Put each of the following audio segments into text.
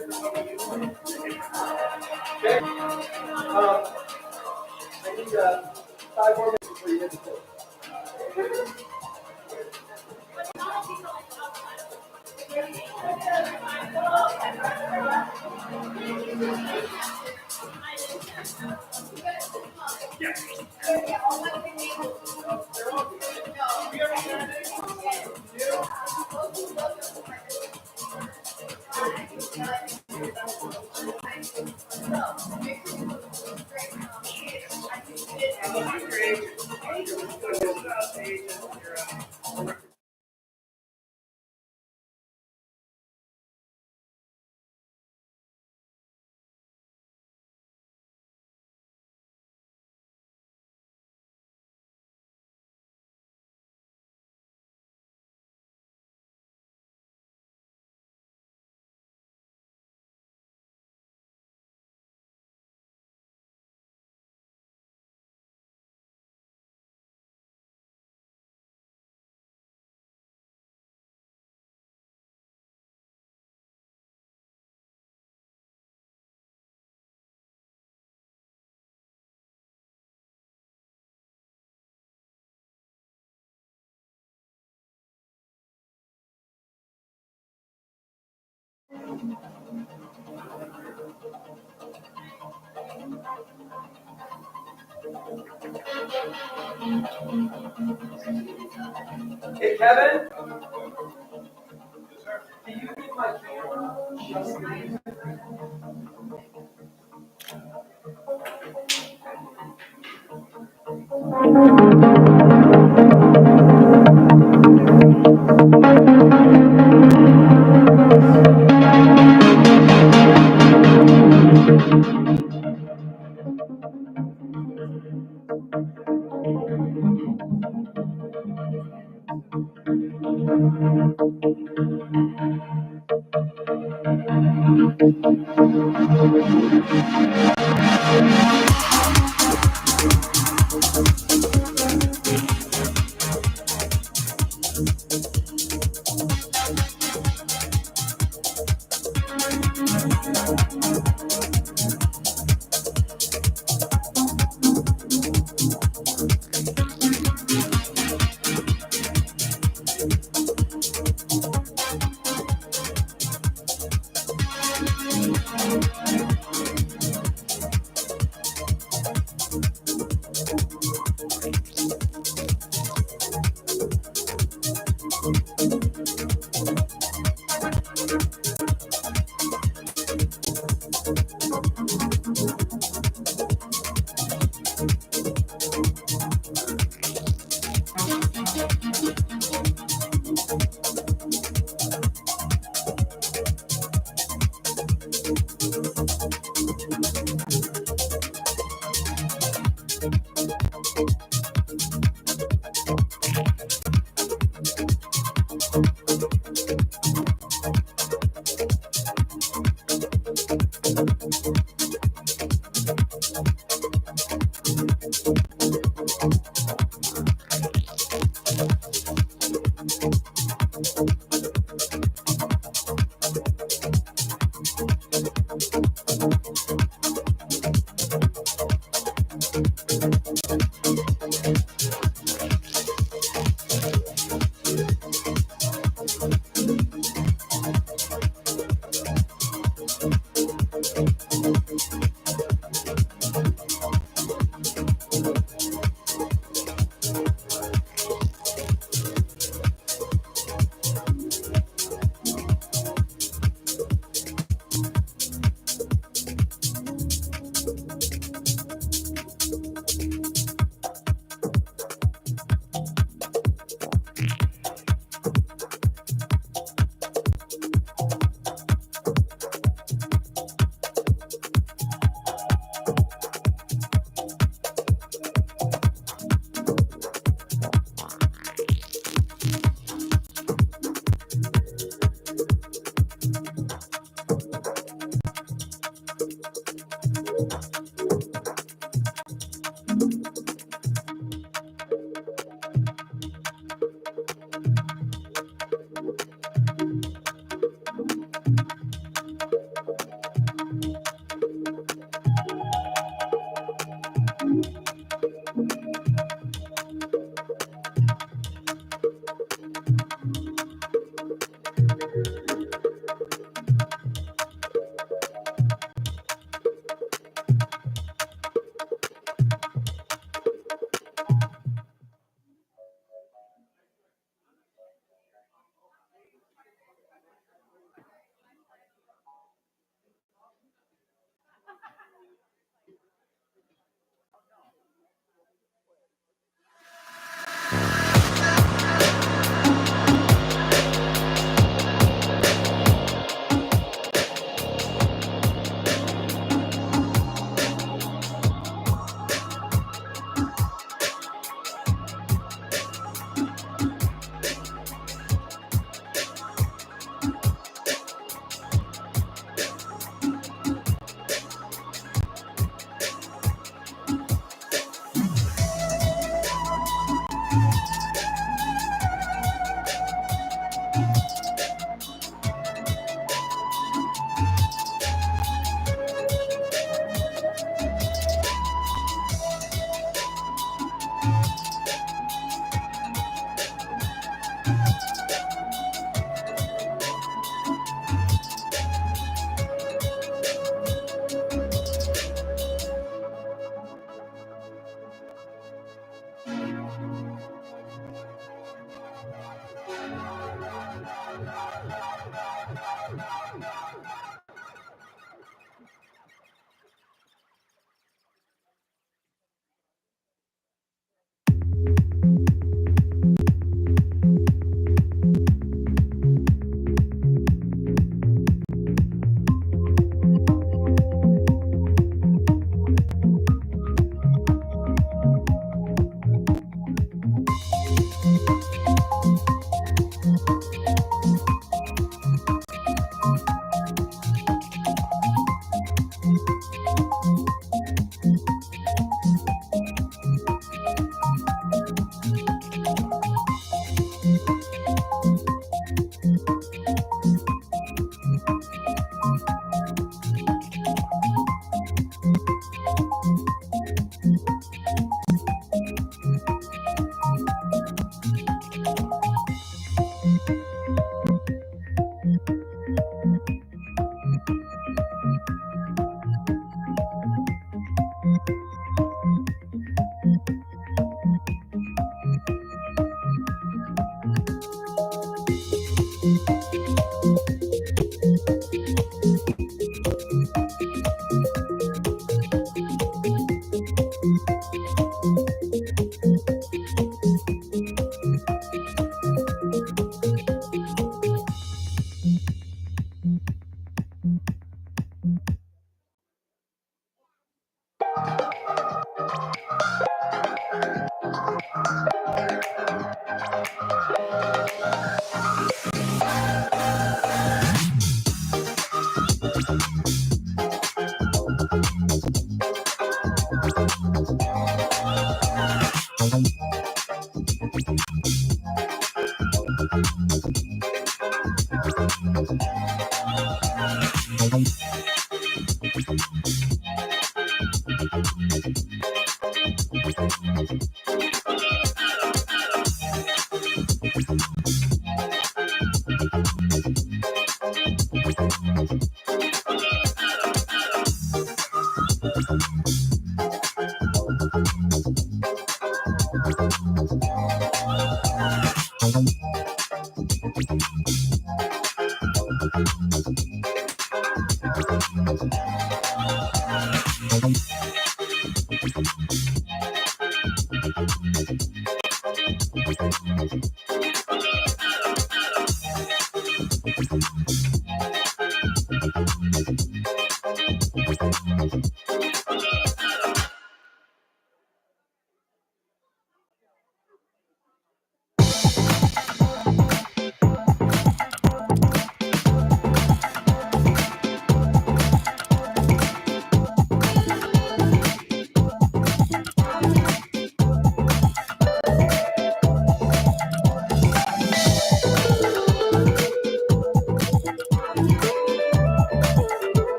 Okay. I need 5 more minutes before you hit the floor. Hey, Kevin? Can you get my camera?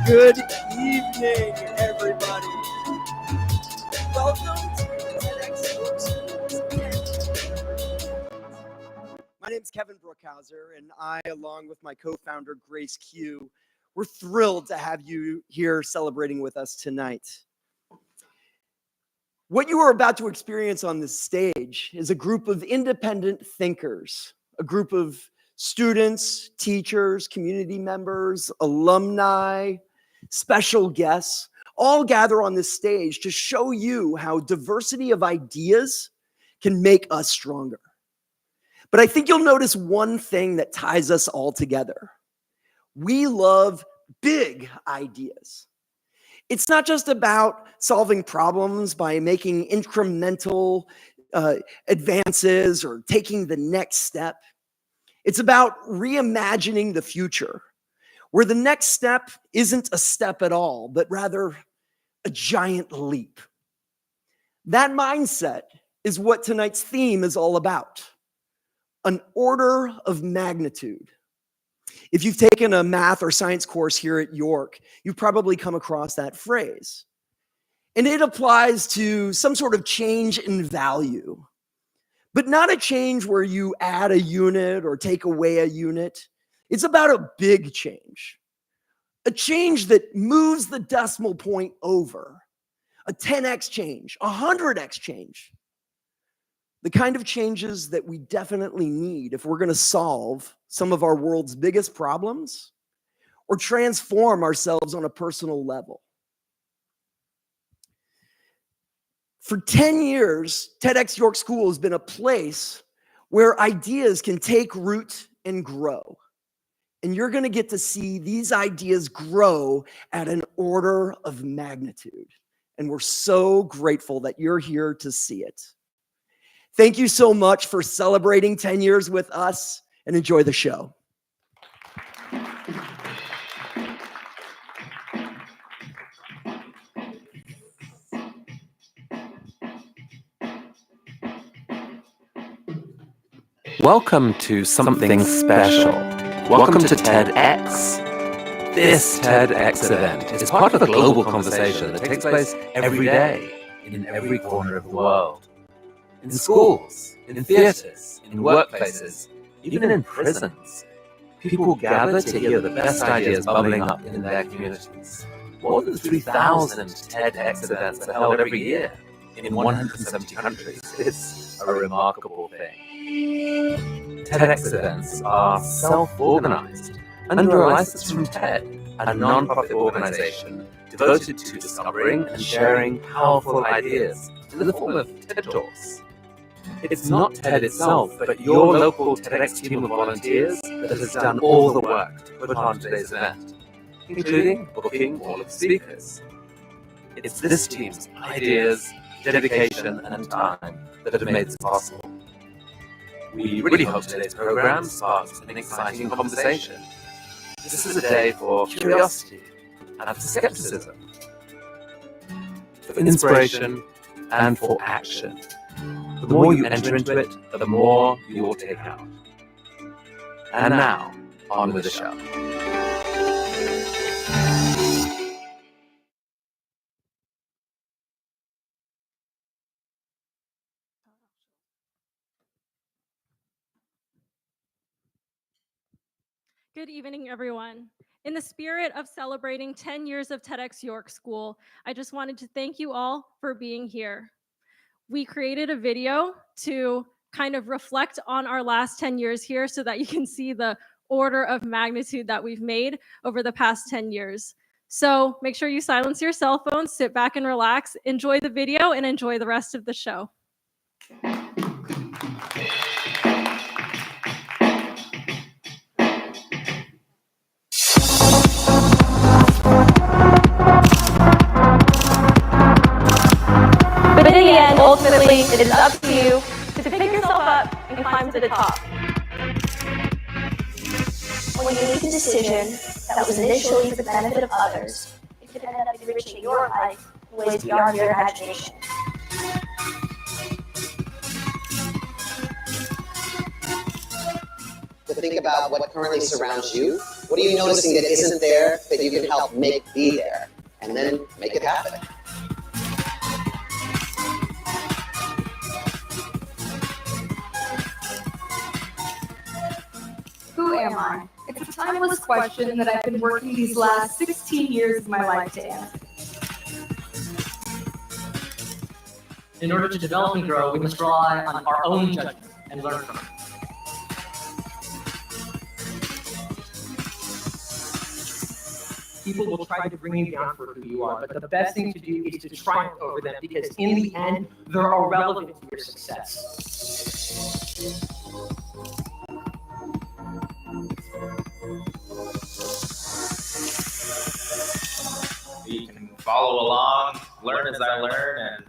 Good evening, everybody. Welcome to TEDxYorkSchool. My name is Kevin Brookhauser, and I, along with my co-founder, Grace Q, we're thrilled to have you here celebrating with us tonight. What you are about to experience on this stage is a group of independent thinkers, a group of students, teachers, community members, alumni, special guests, all gather on this stage to show you how diversity of ideas can make us stronger. But I think you'll notice one thing that ties us all together. We love big ideas. It's not just about solving problems by making incremental advances or taking the next step. It's about reimagining the future, where the next step isn't a step at all, but rather a giant leap. That mindset is what tonight's theme is all about, an order of magnitude. If you've taken a math or science course here at York, you've probably come across that phrase. And it applies to some sort of change in value, but not a change where you add a unit or take away a unit. It's about a big change, a change that moves the decimal point over, a 10x change, a 100x change. The kind of changes that we definitely need if we're going to solve some of our world's biggest problems or transform ourselves on a personal level. For 10 years, TEDxYorkSchool has been a place where ideas can take root and grow. And you're going to get to see these ideas grow at an order of magnitude. And we're so grateful that you're here to see it. Thank you so much for celebrating 10 years with us, and enjoy the show. Welcome to something special. Welcome to TEDx. This TEDx event is part of a global conversation that takes place every day in every corner of the world. In schools, in theaters, in workplaces, even in prisons. People gather to hear the best ideas bubbling up in their communities. More than 3,000 TEDx events are held every year in 170 countries. It's a remarkable thing. TEDx events are self-organized under a license from TED, a non-profit organization devoted to discovering and sharing powerful ideas in the form of TED Talks. It's not TED itself, but your local TEDx team of volunteers that has done all the work to put on today's event, including booking all of the speakers. It's this team's ideas, dedication, and time that have made this possible. We really hope today's program sparks an exciting conversation. This is a day for curiosity and for skepticism, for inspiration and for action. The more you enter into it, the more you will take out. And now, on with the show. Good evening, everyone. In the spirit of celebrating 10 years of TEDxYorkSchool, I just wanted to thank you all for being here. We created a video to kind of reflect on our last 10 years here so that you can see the order of magnitude that we've made over the past 10 years. So make sure you silence your cell phones, sit back and relax, enjoy the video, and enjoy the rest of the show. But in the end, ultimately, it is up to you to pick yourself up and climb to the top. When you make a decision that was initially for the benefit of others, it could end up enriching your life in ways beyond your imagination. To think about what currently surrounds you What are you noticing that isn't there that you can help make be there? And then make it happen. Who am I? It's a timeless question that I've been working these last 16 years of my life to answer. In order to develop and grow, we must rely on our own judgment and learn from it. People will try to bring you down for who you are, but the best thing to do is to triumph over them, because in the end, they're irrelevant to your success. You can follow along, learn as I learn, and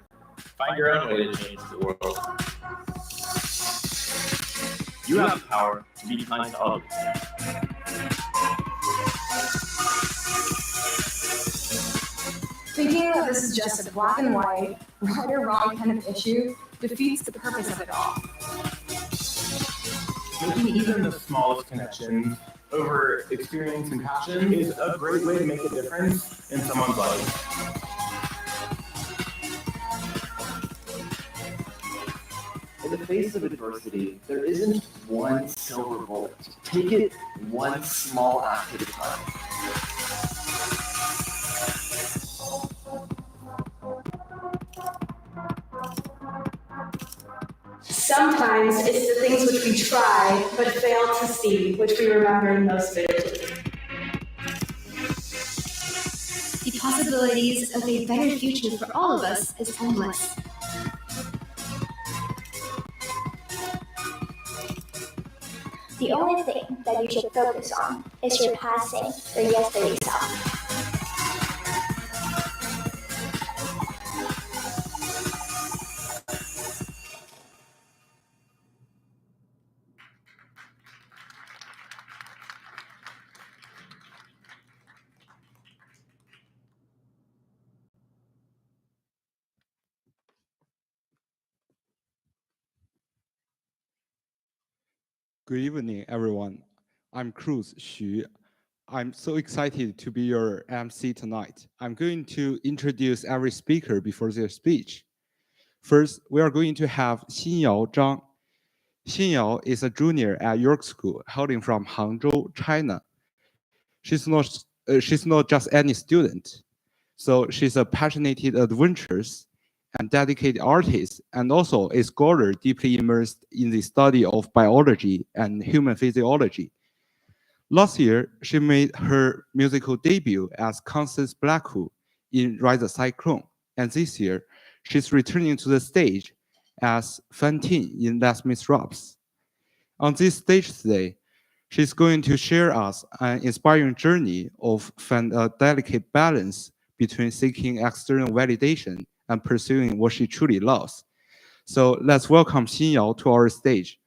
find your own way to change the world. You have the power to be kind to others. Thinking that this is just a black and white, right or wrong kind of issue defeats the purpose of it all. Making even the smallest connections over experience and passion is a great way to make a difference in someone's life. In the face of adversity, there isn't one silver bullet. Take it one small act at a time. Sometimes it's the things which we try but fail to see, which we remember most vividly. The possibilities of a better future for all of us is endless. The only thing that you should focus on is surpassing your yesterday self. Good evening, everyone. I'm Cruz Xu. I'm so excited to be your MC tonight. I'm going to introduce every speaker before their speech. First, we are going to have Xinyao Zhang. Xinyao is a junior at York School, hailing from Hangzhou, China. She's not just any student. So she's a passionate adventurous and dedicated artist, and also a scholar deeply immersed in the study of biology and human physiology. Last year, she made her musical debut as Constance Blackwell in Ride the Cyclone, and this year, she's returning to the stage as Fantine in Les Miserables. On this stage today, she's going to share us an inspiring journey of a delicate balance between seeking external validation and pursuing what she truly loves. So let's welcome Xinyao to our stage.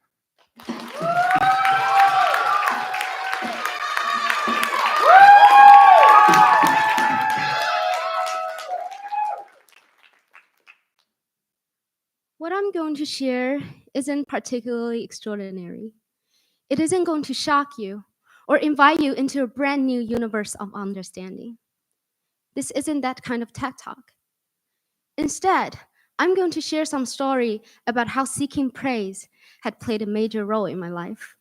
What I'm going to share isn't particularly extraordinary. It isn't going to shock you or invite you into a brand new universe of understanding. This isn't that kind of TED Talk. Instead, I'm going to share some story about how seeking praise had played a major role in my life.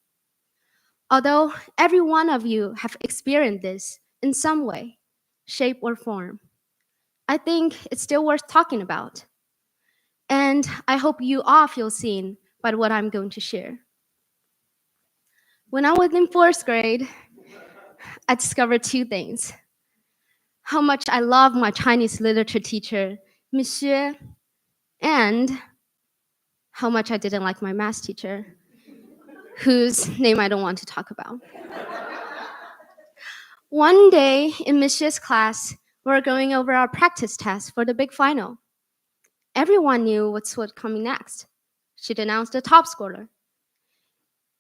Although every one of you have experienced this in some way, shape, or form, I think it's still worth talking about. And I hope you all feel seen by what I'm going to share. When I was in 4th grade, I discovered two things: how much I love my Chinese literature teacher, Monsieur, and how much I didn't like my math teacher, whose name I don't want to talk about. One day in Monsieur's class, we were going over our practice test for the big final. Everyone knew what's coming next. She'd announced the top scorer.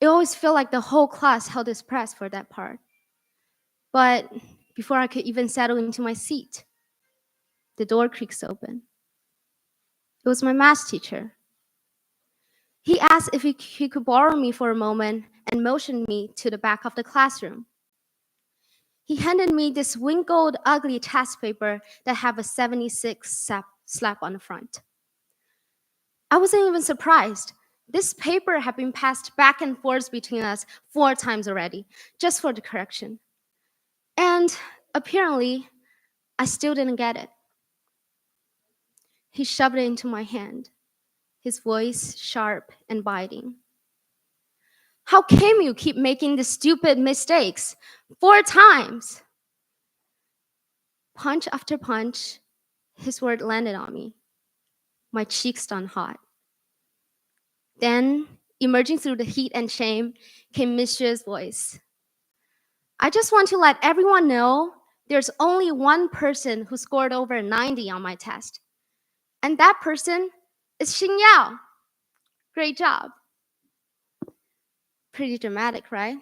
It always felt like the whole class held its breath for that part. But before I could even settle into my seat, the door creaks open. It was my math teacher. He asked if he could borrow me for a moment and motioned me to the back of the classroom. He handed me this wrinkled, ugly test paper that had a 76 slap on the front. I wasn't even surprised. This paper had been passed back and forth between us 4 times already, just for the correction. And apparently, I still didn't get it. He shoved it into my hand, his voice sharp and biting. How can you keep making these stupid mistakes 4 times? Punch after punch, his word landed on me. My cheeks turned hot. Then, emerging through the heat and shame, came Mishra's voice. I just want to let everyone know there's only one person who scored over 90 on my test. And that person is Xing Yao. Great job. Pretty dramatic, right?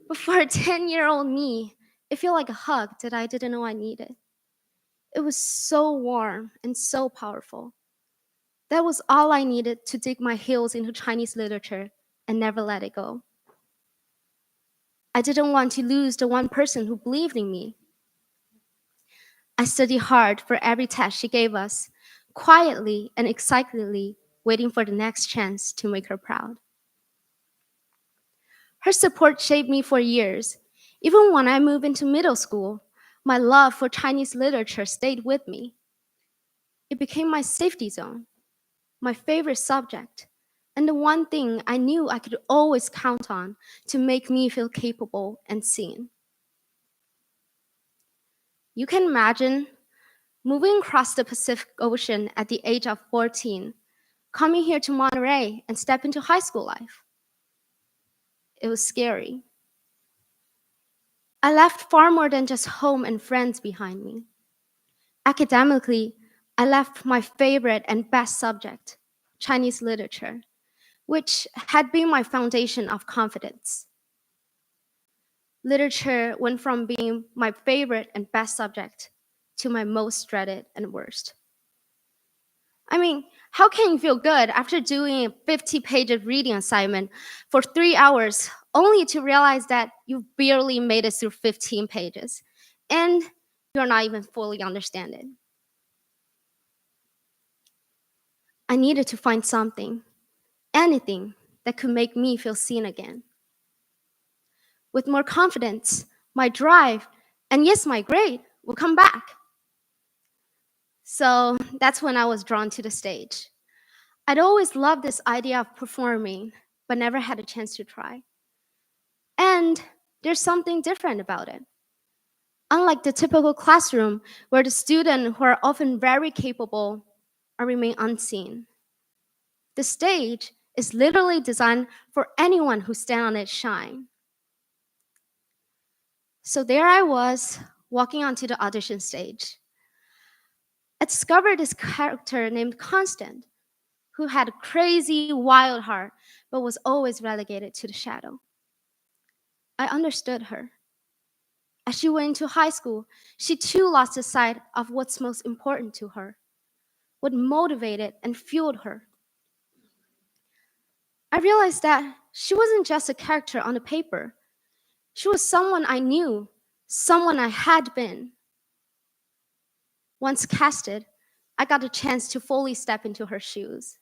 But for a 10-year-old me, it felt like a hug that I didn't know I needed. It was so warm and so powerful. That was all I needed to dig my heels into Chinese literature and never let it go. I didn't want to lose the one person who believed in me. I studied hard for every test she gave us, quietly and excitedly waiting for the next chance to make her proud. Her support shaped me for years. Even when I moved into middle school, my love for Chinese literature stayed with me. It became my safety zone, my favorite subject, and the one thing I knew I could always count on to make me feel capable and seen. You can imagine moving across the Pacific Ocean at the age of 14, coming here to Monterey and step into high school life. It was scary. I left far more than just home and friends behind me. Academically, I left my favorite and best subject, Chinese literature, which had been my foundation of confidence. Literature went from being my favorite and best subject to my most dreaded and worst. I mean, how can you feel good after doing a 50-page reading assignment for 3 hours only to realize that you barely made it through 15 pages and you're not even fully understand it? I needed to find something, anything that could make me feel seen again. With more confidence, my drive, and yes, my grade will come back. So that's when I was drawn to the stage. I'd always loved this idea of performing, but never had a chance to try. And there's something different about it. Unlike the typical classroom, where the students who are often very capable are remain unseen, the stage is literally designed for anyone who stands on it shine. So there I was, walking onto the audition stage. I discovered this character named Constant, who had a crazy, wild heart, but was always relegated to the shadow. I understood her. As she went into high school, she too lost the sight of what's most important to her, what motivated and fueled her. I realized that she wasn't just a character on the paper. She was someone I knew, someone I had been. Once casted, I got a chance to fully step into her shoes.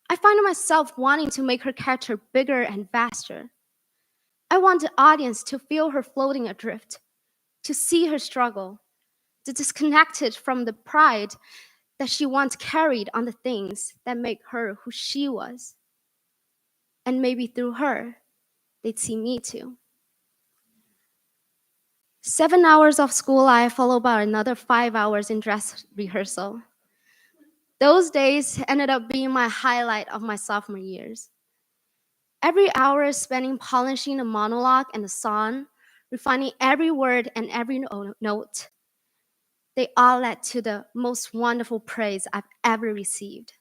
I found myself wanting to make her character bigger and vaster. I want the audience to feel her floating adrift, to see her struggle, to disconnect it from the pride that she once carried on the things that make her who she was. And maybe through her, they'd see me too. 7 hours of school life followed by another 5 hours in dress rehearsal. Those days ended up being my highlight of my sophomore years. Every hour spending polishing the monologue and the song, refining every word and every note, they all led to the most wonderful praise I've ever received.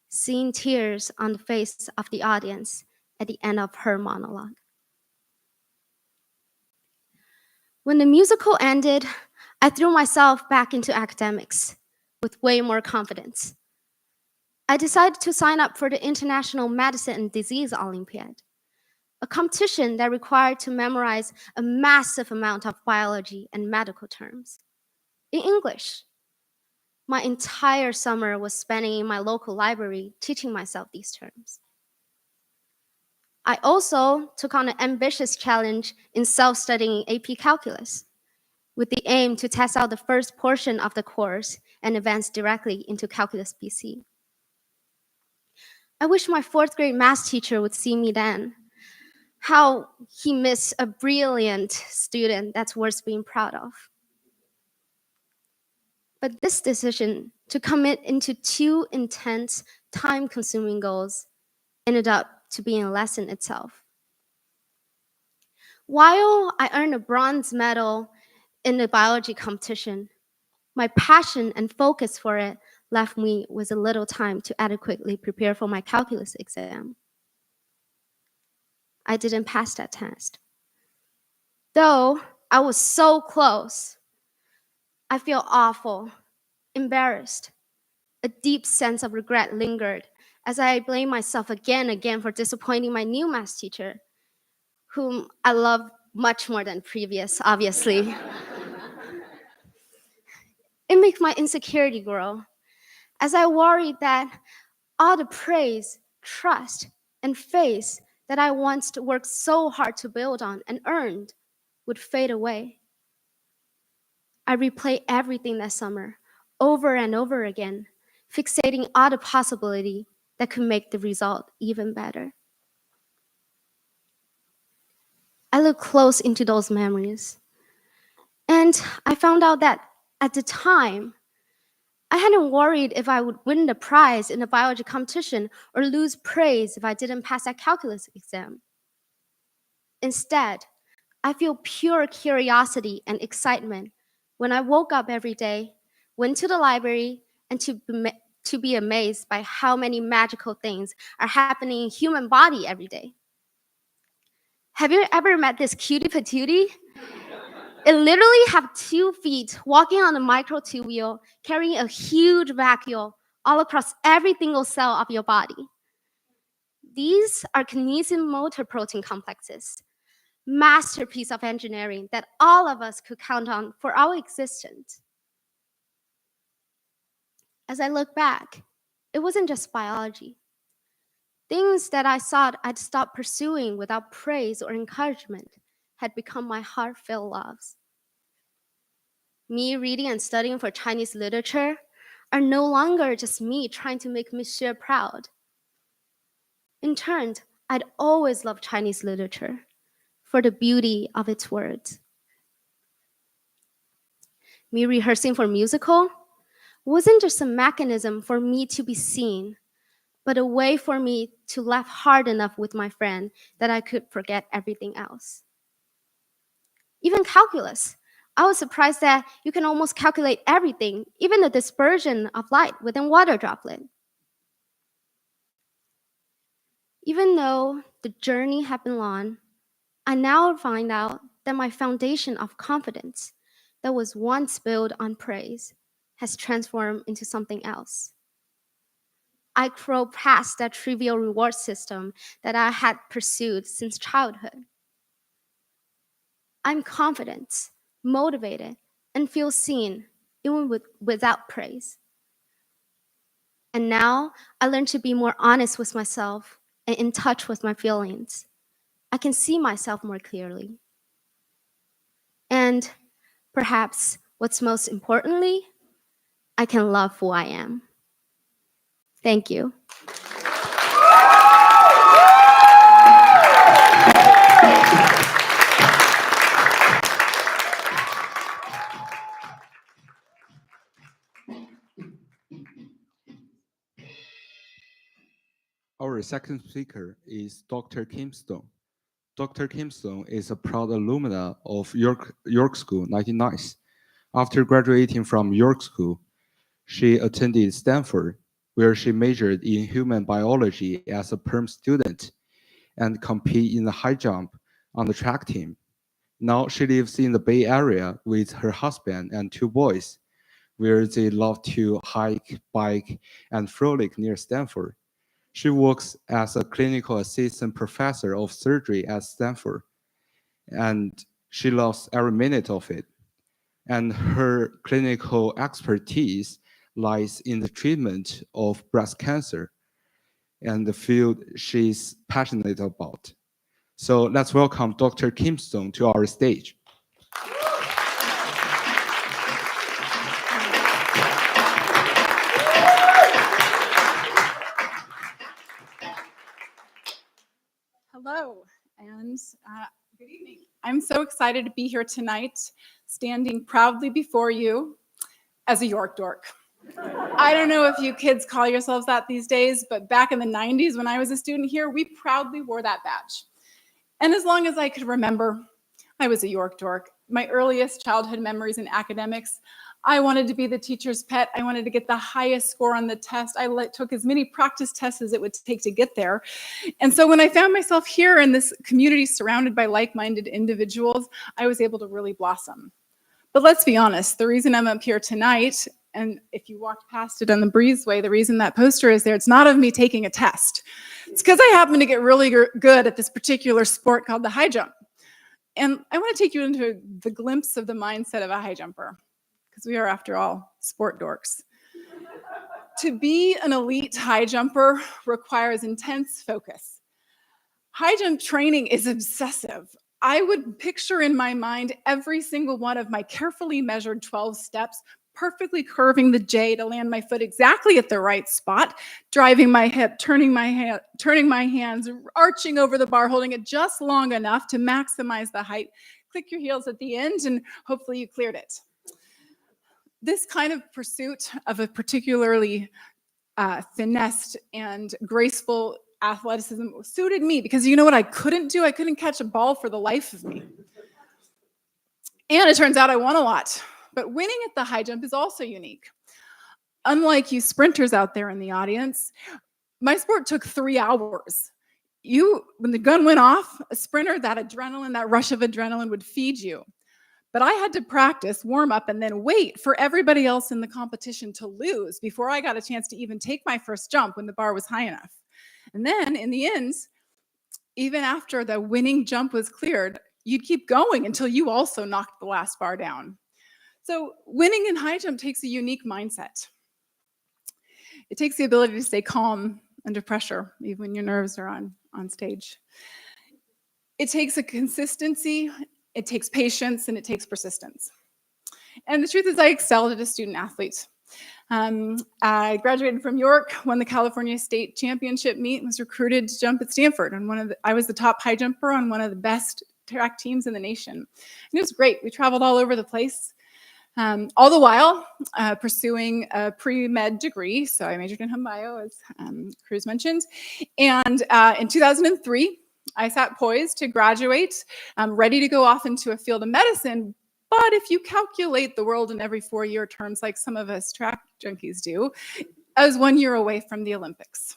Seeing tears on the face of the audience at the end of her monologue. When the musical ended, I threw myself back into academics with way more confidence. I decided to sign up for the International Medicine and Disease Olympiad. a competition that required to memorize a massive amount of biology and medical terms. In English, my entire summer was spent in my local library teaching myself these terms. I also took on an ambitious challenge in self-studying AP Calculus, with the aim to test out the first portion of the course and advance directly into Calculus BC. I wish my 4th grade math teacher would see me then. How he missed a brilliant student that's worth being proud of. But this decision to commit into 2 intense, time-consuming goals ended up to being a lesson itself. While I earned a bronze medal in the biology competition, my passion and focus for it left me with a little time to adequately prepare for my calculus exam. I didn't pass that test. Though I was so close, I feel awful, embarrassed. A deep sense of regret lingered as I blamed myself again and again for disappointing my new math teacher, whom I love much more than previous, obviously. It makes my insecurity grow, as I worried that all the praise, trust, and faith that I once worked so hard to build on and earned would fade away. I replayed everything that summer, over and over again, fixating on the possibility that could make the result even better. I looked close into those memories, and I found out that at the time, I hadn't worried if I would win the prize in the biology competition or lose praise if I didn't pass that calculus exam. Instead, I feel pure curiosity and excitement when I woke up every day, went to the library, and to be amazed by how many magical things are happening in human body every day. Have you ever met this cutie patootie? It literally have 2 feet walking on a microtubule, carrying a huge vacuole all across every single cell of your body. These are kinesin motor protein complexes, masterpiece of engineering that all of us could count on for our existence. As I look back, it wasn't just biology. Things that I thought I'd stop pursuing without praise or encouragement had become my heartfelt loves. Me reading and studying for Chinese literature are no longer just me trying to make Monsieur proud. In turn, I'd always loved Chinese literature for the beauty of its words. Me rehearsing for musical wasn't just a mechanism for me to be seen, but a way for me to laugh hard enough with my friend that I could forget everything else. Even calculus, I was surprised that you can almost calculate everything, even the dispersion of light within water droplet. Even though the journey had been long, I now find out that my foundation of confidence that was once built on praise has transformed into something else. I grow past that trivial reward system that I had pursued since childhood. I'm confident, motivated, and feel seen even without praise. And now I learn to be more honest with myself and in touch with my feelings. I can see myself more clearly. And perhaps what's most importantly, I can love who I am. Thank you. Our second speaker is Dr. Kim Stone. Dr. Kim Stone is a proud alumna of York School 99. After graduating from York School, she attended Stanford, where she majored in human biology as a perm student and competed in the high jump on the track team. Now she lives in the Bay Area with her husband and 2 boys, where they love to hike, bike, and frolic near Stanford. She works as a clinical assistant professor of surgery at Stanford, and she loves every minute of it. And her clinical expertise lies in the treatment of breast cancer and the field she's passionate about. So let's welcome Dr. Kim Stone to our stage. Hello, and good evening. I'm so excited to be here tonight, standing proudly before you as a York dork. I don't know if you kids call yourselves that these days, but back in the 90s when I was a student here, we proudly wore that badge. And as long as I could remember, I was a York dork. My earliest childhood memories in academics, I wanted to be the teacher's pet. I wanted to get the highest score on the test. I took as many practice tests as it would take to get there. And so when I found myself here in this community surrounded by like-minded individuals, I was able to really blossom. But let's be honest, the reason I'm up here tonight, and if you walked past it on the breezeway, the reason that poster is there, it's not of me taking a test. It's because I happen to get really good at this particular sport called the high jump. And I want to take you into the glimpse of the mindset of a high jumper, because we are, after all, sport dorks. To be an elite high jumper requires intense focus. High jump training is obsessive. I would picture in my mind every single one of my carefully measured 12 steps, perfectly curving the J to land my foot exactly at the right spot, driving my hip, turning my hands, arching over the bar, holding it just long enough to maximize the height. Click your heels at the end, and hopefully you cleared it. This kind of pursuit of a particularly finessed and graceful athleticism suited me, because you know what I couldn't do? I couldn't catch a ball for the life of me. And it turns out I won a lot. But winning at the high jump is also unique. Unlike you sprinters out there in the audience, my sport took 3 hours. When the gun went off, a sprinter, that adrenaline, that rush of adrenaline would feed you. But I had to practice, warm up, and then wait for everybody else in the competition to lose before I got a chance to even take my first jump when the bar was high enough. And then in the end, even after the winning jump was cleared, you'd keep going until you also knocked the last bar down. So winning in high jump takes a unique mindset. It takes the ability to stay calm under pressure, even when your nerves are on stage. It takes a consistency, it takes patience, and it takes persistence. And the truth is I excelled as a student athlete. I graduated from York, won the California State Championship meet, and was recruited to jump at Stanford. And I was the top high jumper on one of the best track teams in the nation. And it was great. We traveled all over the place. All the while pursuing a pre-med degree. So I majored in home bio, as Cruz mentioned. And in 2003, I sat poised to graduate, ready to go off into a field of medicine. But if you calculate the world in every 4-year terms, like some of us track junkies do, I was 1 year away from the Olympics.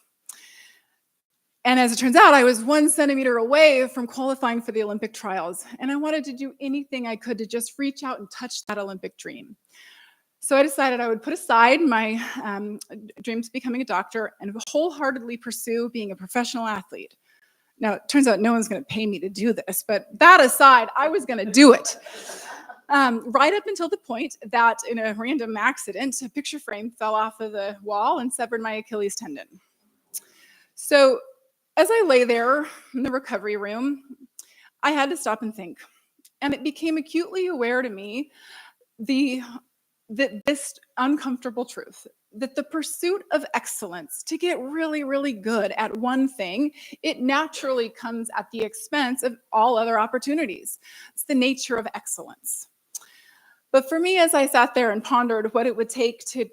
And as it turns out, I was 1 centimeter away from qualifying for the Olympic trials. And I wanted to do anything I could to just reach out and touch that Olympic dream. So I decided I would put aside my dreams of becoming a doctor and wholeheartedly pursue being a professional athlete. Now, it turns out no one's going to pay me to do this, but that aside, I was going to do it. Right up until the point that in a random accident, a picture frame fell off of the wall and severed my Achilles tendon. So as I lay there in the recovery room, I had to stop and think. And it became acutely aware to me this uncomfortable truth, that the pursuit of excellence, to get really, really good at one thing, it naturally comes at the expense of all other opportunities. It's the nature of excellence. But for me, as I sat there and pondered what it would take to,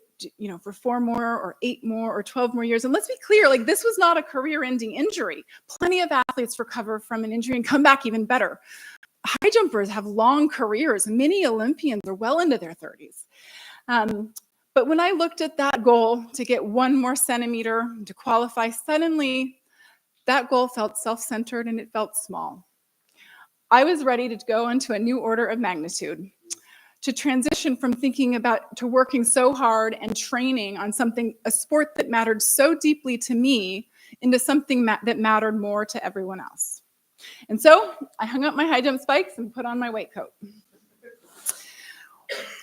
for 4 more or 8 more or 12 more years, and let's be clear, like this was not a career-ending injury. Plenty of athletes recover from an injury and come back even better. High jumpers have long careers. Many Olympians are well into their 30s. But when I looked at that goal to get 1 more centimeter to qualify, suddenly that goal felt self-centered and it felt small. I was ready to go into a new order of magnitude, to transition from thinking about to working so hard and training on something, a sport that mattered so deeply to me, into something that mattered more to everyone else. And so I hung up my high jump spikes and put on my weight coat.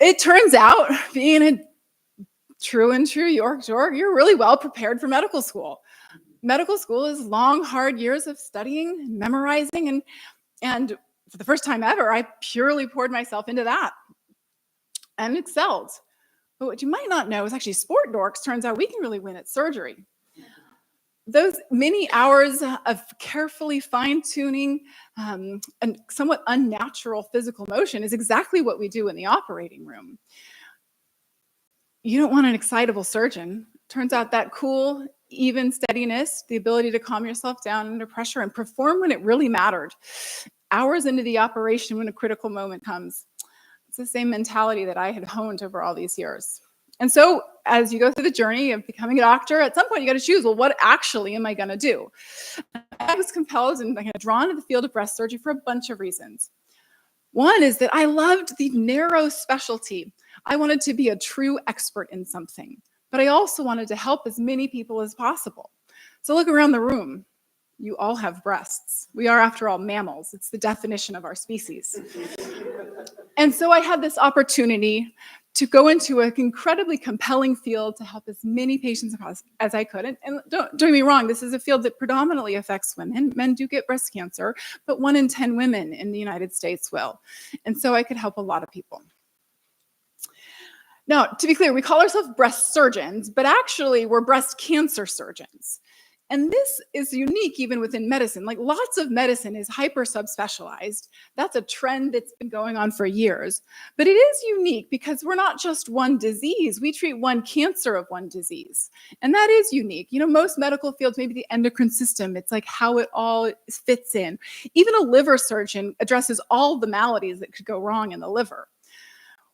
It turns out, being a true York Jork, you're really well prepared for medical school. Medical school is long, hard years of studying, memorizing, and for the first time ever, I purely poured myself into that and excelled. But what you might not know is actually sport dorks, turns out we can really win at surgery. Those many hours of carefully fine-tuning and somewhat unnatural physical motion is exactly what we do in the operating room. You don't want an excitable surgeon. Turns out that cool, even steadiness, the ability to calm yourself down under pressure and perform when it really mattered. Hours into the operation when a critical moment comes. It's the same mentality that I had honed over all these years. And so as you go through the journey of becoming a doctor, at some point you got to choose, well, what actually am I going to do? I was compelled and drawn to the field of breast surgery for a bunch of reasons. One is that I loved the narrow specialty. I wanted to be a true expert in something, but I also wanted to help as many people as possible. So look around the room. You all have breasts. We are, after all, mammals. It's the definition of our species. And so I had this opportunity to go into an incredibly compelling field to help as many patients as I could. And don't get me wrong, this is a field that predominantly affects women. Men do get breast cancer, but 1 in 10 women in the United States will. And so I could help a lot of people. Now, to be clear, we call ourselves breast surgeons, but actually we're breast cancer surgeons. And this is unique even within medicine. Like, lots of medicine is hyper subspecialized. That's a trend that's been going on for years. But it is unique because we're not just one disease. We treat one cancer of one disease. And that is unique. You know, most medical fields, maybe the endocrine system, it's like how it all fits in. Even a liver surgeon addresses all the maladies that could go wrong in the liver.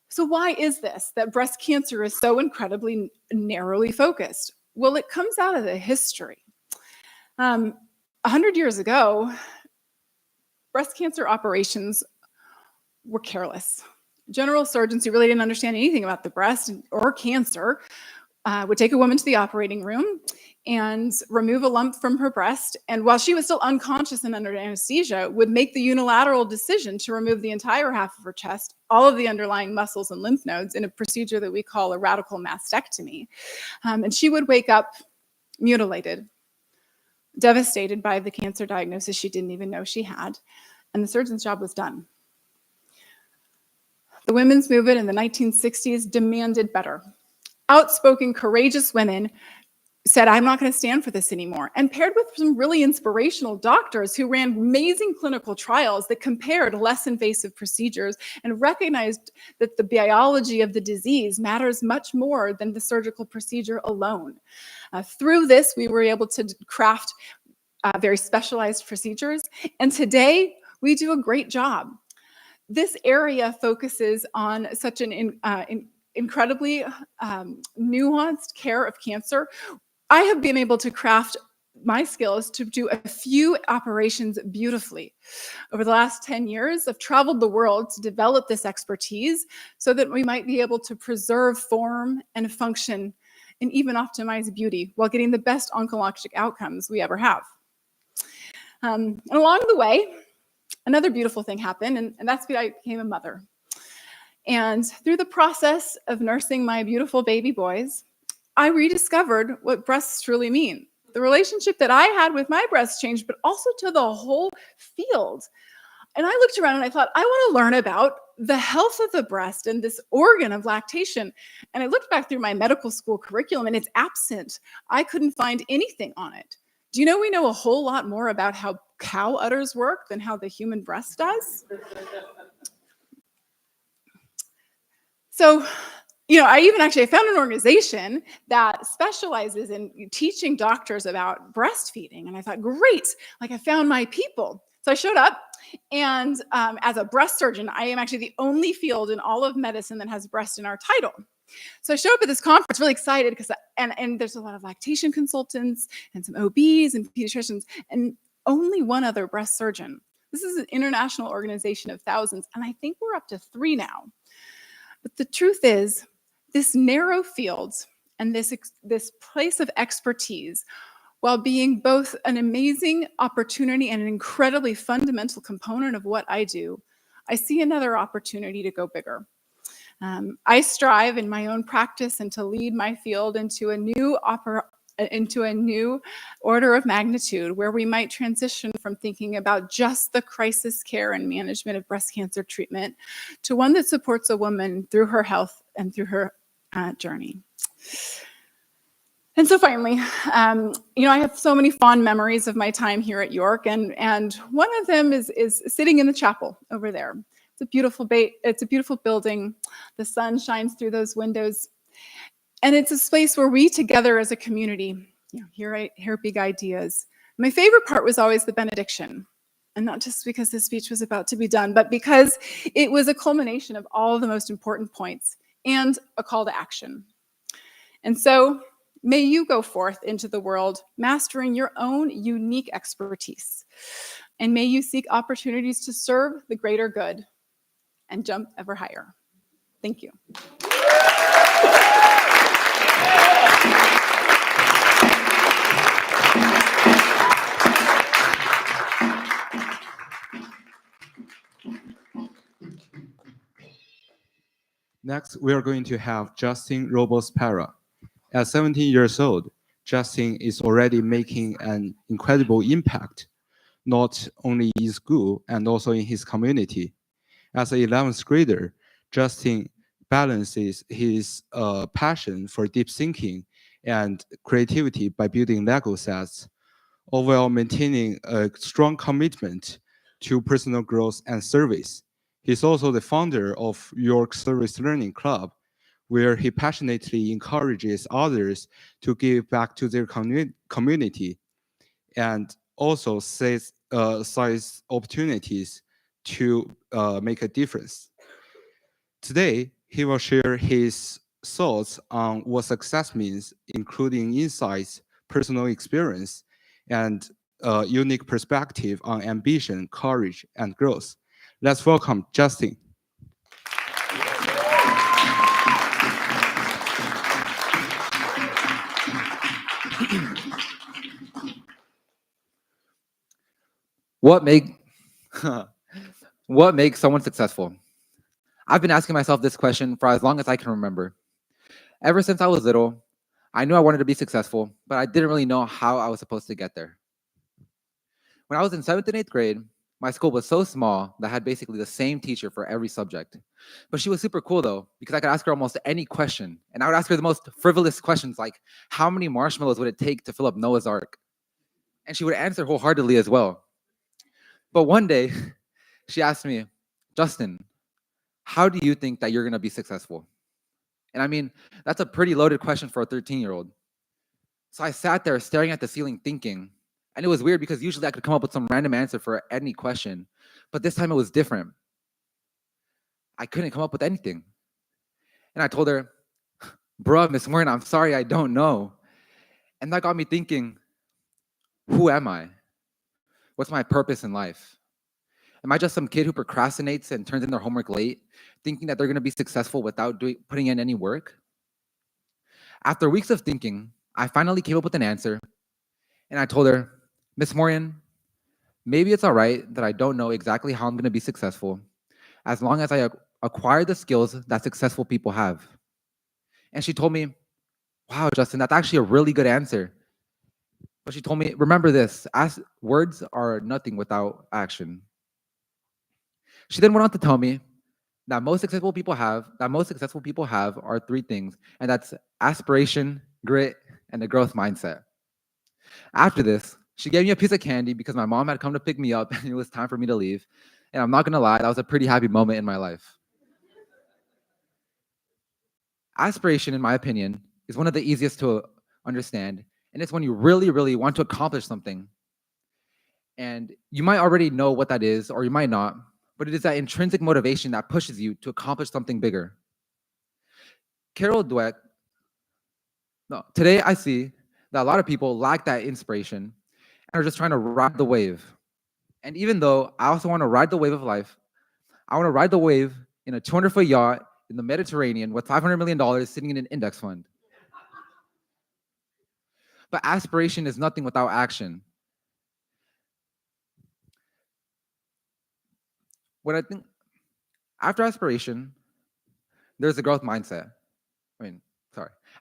So why is this, that breast cancer is so incredibly narrowly focused? Well, it comes out of the history. 100 years ago, breast cancer operations were careless. General surgeons who really didn't understand anything about the breast or cancer would take a woman to the operating room and remove a lump from her breast, and while she was still unconscious and under anesthesia, would make the unilateral decision to remove the entire half of her chest, all of the underlying muscles and lymph nodes, in a procedure that we call a radical mastectomy. And she would wake up mutilated, devastated by the cancer diagnosis she didn't even know she had, and the surgeon's job was done. The women's movement in the 1960s demanded better. Outspoken, courageous women said, I'm not going to stand for this anymore, and paired with some really inspirational doctors who ran amazing clinical trials that compared less invasive procedures and recognized that the biology of the disease matters much more than the surgical procedure alone. Through this, we were able to craft very specialized procedures, and today we do a great job. This area focuses on such an incredibly nuanced care of cancer. I have been able to craft my skills to do a few operations beautifully. Over the last 10 years, I've traveled the world to develop this expertise so that we might be able to preserve form and function and even optimize beauty while getting the best oncologic outcomes we ever have. And along the way, another beautiful thing happened, and that's when I became a mother. And through the process of nursing my beautiful baby boys, I rediscovered what breasts truly mean. The relationship that I had with my breasts changed, but also to the whole field. And I looked around and I thought, I want to learn about the health of the breast and this organ of lactation. And I looked back through my medical school curriculum and it's absent. I couldn't find anything on it. Do you know we know a whole lot more about how cow udders work than how the human breast does? So, you know, I found an organization that specializes in teaching doctors about breastfeeding. And I thought, great, like I found my people. So I showed up, and as a breast surgeon, I am actually the only field in all of medicine that has breast in our title. So I showed up at this conference really excited because, and there's a lot of lactation consultants and some OBs and pediatricians and only one other breast surgeon. This is an international organization of thousands, and I think we're up to 3 now. But the truth is, this narrow field and this place of expertise, while being both an amazing opportunity and an incredibly fundamental component of what I do, I see another opportunity to go bigger. I strive in my own practice and to lead my field into a new order of magnitude where we might transition from thinking about just the crisis care and management of breast cancer treatment to one that supports a woman through her health and through her journey. And so finally, I have so many fond memories of my time here at York, and one of them is sitting in the chapel over there. It's a beautiful building. The sun shines through those windows, and it's a space where we together as a community, hear big ideas. My favorite part was always the benediction, and not just because the speech was about to be done, but because it was a culmination of all the most important points and a call to action. And so, may you go forth into the world mastering your own unique expertise. And may you seek opportunities to serve the greater good and jump ever higher. Thank you. Next, we are going to have Justin Robles-Para. At 17 years old, Justin is already making an incredible impact, not only in school and also in his community. As an 11th grader, Justin balances his passion for deep thinking and creativity by building Lego sets, all while maintaining a strong commitment to personal growth and service. He's also the founder of York Service Learning Club, where he passionately encourages others to give back to their community and also sees opportunities to make a difference. Today, he will share his thoughts on what success means, including insights, personal experience, and a unique perspective on ambition, courage, and growth. Let's welcome Justin. What makes someone successful? I've been asking myself this question for as long as I can remember. Ever since I was little, I knew I wanted to be successful, but I didn't really know how I was supposed to get there. When I was in 7th and 8th grade, my school was so small that I had basically the same teacher for every subject. But she was super cool though, because I could ask her almost any question. And I would ask her the most frivolous questions like, how many marshmallows would it take to fill up Noah's Ark? And she would answer wholeheartedly as well. But one day, she asked me, Justin, how do you think that you're going to be successful? And I mean, that's a pretty loaded question for a 13-year-old. So I sat there staring at the ceiling thinking, and it was weird because usually I could come up with some random answer for any question, but this time it was different. I couldn't come up with anything. And I told her, bruh, Miss Morin, I'm sorry, I don't know. And that got me thinking, who am I? What's my purpose in life? Am I just some kid who procrastinates and turns in their homework late, thinking that they're going to be successful without putting in any work? After weeks of thinking, I finally came up with an answer, and I told her, Miss Morin, maybe it's all right that I don't know exactly how I'm going to be successful, as long as I acquire the skills that successful people have. And she told me, wow, Justin, that's actually a really good answer. But she told me, remember this, words are nothing without action. She then went on to tell me that most successful people have are 3 things, and that's aspiration, grit, and a growth mindset. After this, she gave me a piece of candy because my mom had come to pick me up and it was time for me to leave. And I'm not gonna lie, that was a pretty happy moment in my life. Aspiration, in my opinion, is one of the easiest to understand, and it's when you really, really want to accomplish something. And you might already know what that is, or you might not, but it is that intrinsic motivation that pushes you to accomplish something bigger. Today I see that a lot of people lack that inspiration and are just trying to ride the wave. And even though I also want to ride the wave of life, I want to ride the wave in a 200-foot yacht in the Mediterranean with $500 million sitting in an index fund. But aspiration is nothing without action. What I think, after aspiration, there's a growth mindset.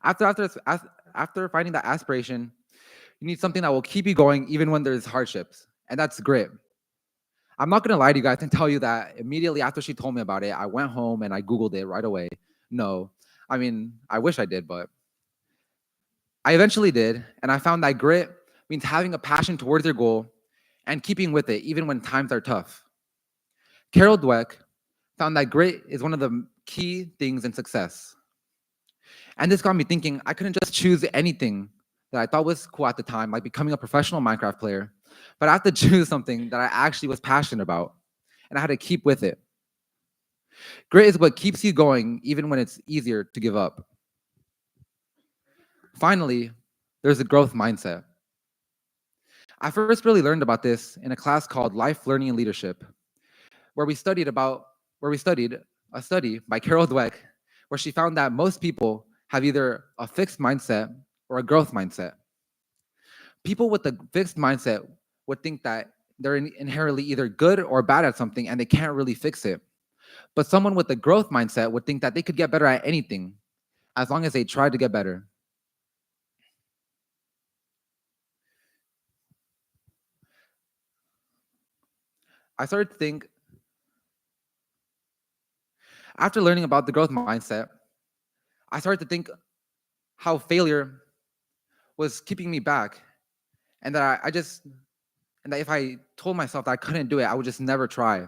After finding that aspiration, you need something that will keep you going even when there's hardships, and that's grit. I'm not gonna lie to you guys and tell you that immediately after she told me about it, I went home and I Googled it right away. No, I mean, I wish I did, but I eventually did, and I found that grit means having a passion towards your goal and keeping with it even when times are tough. Carol Dweck found that grit is one of the key things in success. And this got me thinking I couldn't just choose anything that I thought was cool at the time, like becoming a professional Minecraft player, but I had to choose something that I actually was passionate about, and I had to keep with it. Grit is what keeps you going even when it's easier to give up. Finally, there's a growth mindset. I first really learned about this in a class called Life Learning and Leadership, where we studied a study by Carol Dweck, where she found that most people have either a fixed mindset or a growth mindset. People with a fixed mindset would think that they're inherently either good or bad at something and they can't really fix it. But someone with a growth mindset would think that they could get better at anything as long as they tried to get better. I started to think, after learning about the growth mindset, I started to think how failure was keeping me back, and that and that if I told myself that I couldn't do it, I would just never try.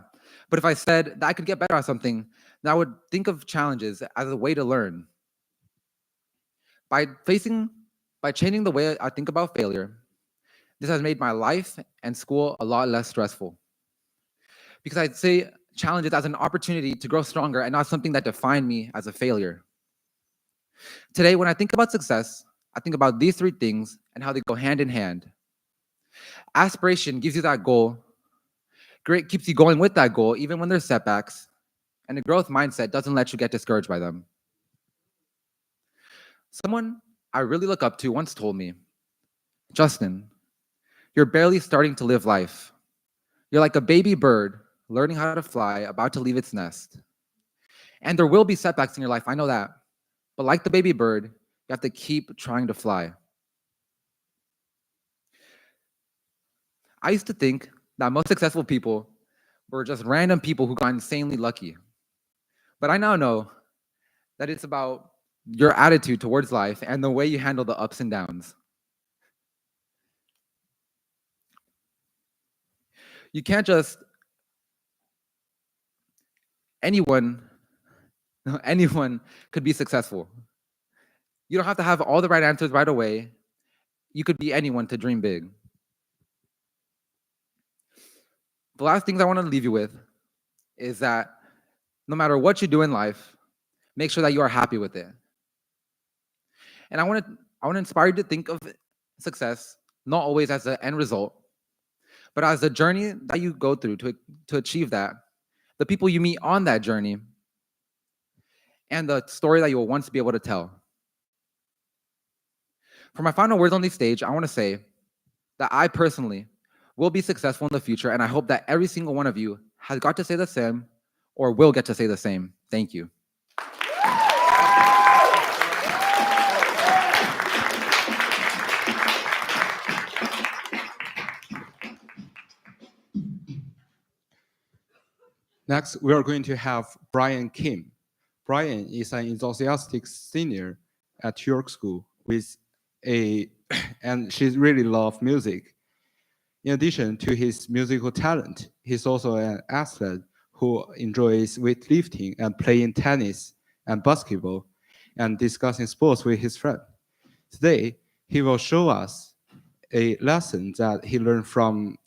But if I said that I could get better at something, then I would think of challenges as a way to learn. By changing the way I think about failure, this has made my life and school a lot less stressful. Because I'd say challenges as an opportunity to grow stronger and not something that defined me as a failure. Today, when I think about success, I think about these three things and how they go hand in hand. Aspiration gives you that goal. Grit keeps you going with that goal, even when there's setbacks. And a growth mindset doesn't let you get discouraged by them. Someone I really look up to once told me, Justin, you're barely starting to live life. You're like a baby bird learning how to fly, about to leave its nest. And there will be setbacks in your life, I know that. But like the baby bird, you have to keep trying to fly. I used to think that most successful people were just random people who got insanely lucky. But I now know that it's about your attitude towards life and the way you handle the ups and downs. You can't just, anyone could be successful. You don't have to have all the right answers right away. You could be anyone to dream big. The last things I want to leave you with is that no matter what you do in life, make sure that you are happy with it. And I want to inspire you to think of success not always as the end result, but as the journey that you go through to achieve that, the people you meet on that journey, and the story that you will once be able to tell. For my final words on this stage, I want to say that I personally will be successful in the future, and I hope that every single one of you has got to say the same or will get to say the same. Thank you. Next, we are going to have Brian Kim. Brian is an enthusiastic senior at York School and she really loves music. In addition to his musical talent, he's also an athlete who enjoys weightlifting and playing tennis and basketball and discussing sports with his friend. Today, he will show us a lesson that he learned from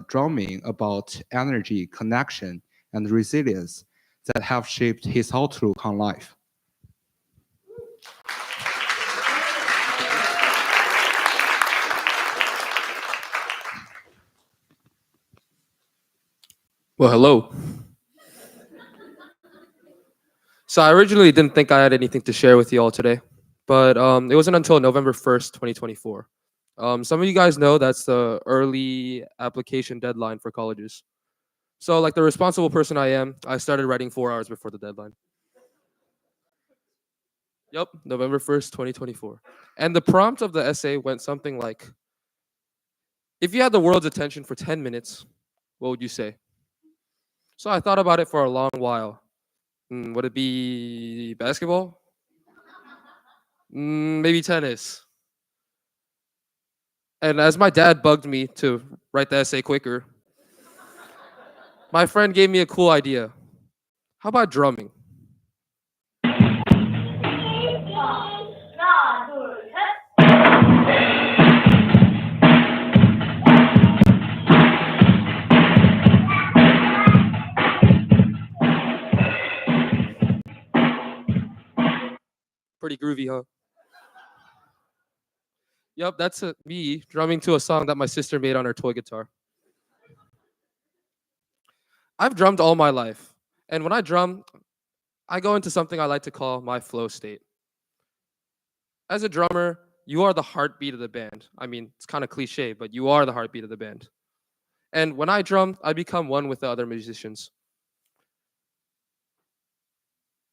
drumming about energy, connection, and resilience that have shaped his outlook on life. Well, hello. So I originally didn't think I had anything to share with you all today, but it wasn't until November 1st, 2024. Some of you guys know that's the early application deadline for colleges. So like the responsible person I am, I started writing 4 hours before the deadline. Yep, November 1st, 2024. And the prompt of the essay went something like, if you had the world's attention for 10 minutes, what would you say? So I thought about it for a long while. Would it be basketball? Maybe tennis. And as my dad bugged me to write the essay quicker, my friend gave me a cool idea. How about drumming? Pretty groovy, huh? Yep, that's me drumming to a song that my sister made on her toy guitar. I've drummed all my life. And when I drum, I go into something I like to call my flow state. As a drummer, you are the heartbeat of the band. I mean, it's kind of cliche, but you are the heartbeat of the band. And when I drum, I become one with the other musicians.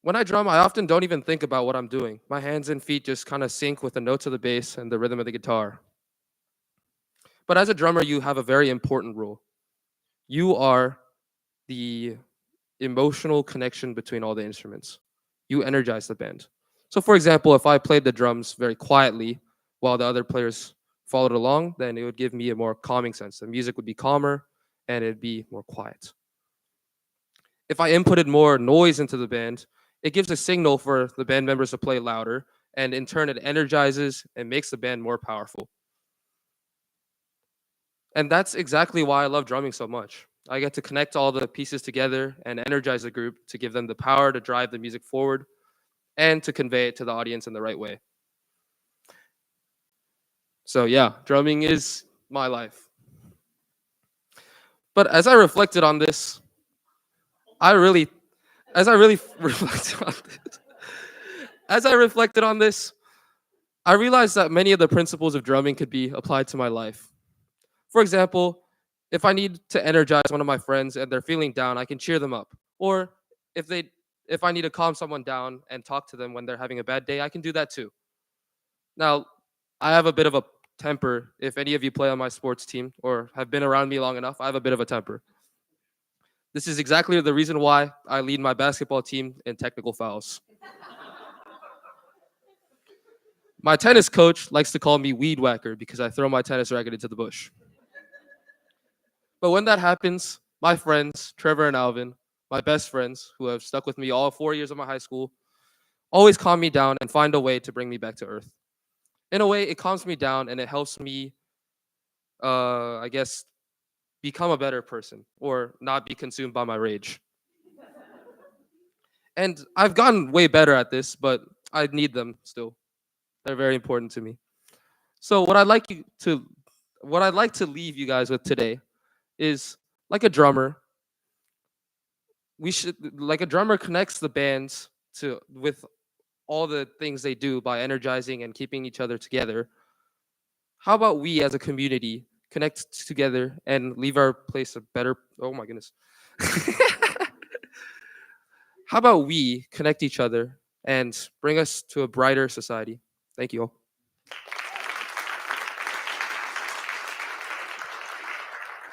When I drum, I often don't even think about what I'm doing. My hands and feet just kind of sync with the notes of the bass and the rhythm of the guitar. But as a drummer, you have a very important role. You are the emotional connection between all the instruments. You energize the band. So for example, if I played the drums very quietly while the other players followed along, then it would give me a more calming sense. The music would be calmer and it'd be more quiet. If I inputted more noise into the band, it gives a signal for the band members to play louder, and in turn it energizes and makes the band more powerful. And that's exactly why I love drumming so much. I get to connect all the pieces together and energize the group to give them the power to drive the music forward and to convey it to the audience in the right way. So yeah, drumming is my life. But as I reflected on this, as I reflected on this, I realized that many of the principles of drumming could be applied to my life. For example, if I need to energize one of my friends and they're feeling down, I can cheer them up. Or if I need to calm someone down and talk to them when they're having a bad day, I can do that too. Now, I have a bit of a temper. If any of you play on my sports team or have been around me long enough, I have a bit of a temper. This is exactly the reason why I lead my basketball team in technical fouls. My tennis coach likes to call me weed whacker because I throw my tennis racket into the bush. But when that happens, my friends, Trevor and Alvin, my best friends who have stuck with me all 4 years of my high school, always calm me down and find a way to bring me back to earth. In a way, it calms me down and it helps me, I guess, become a better person or not be consumed by my rage. And I've gotten way better at this, but I need them still. They're very important to me. So what I'd like to leave you guys with today is like a drummer. Like a drummer connects the bands with all the things they do by energizing and keeping each other together. How about we as a community connect together and leave our place a better, oh my goodness. How about we connect each other and bring us to a brighter society? Thank you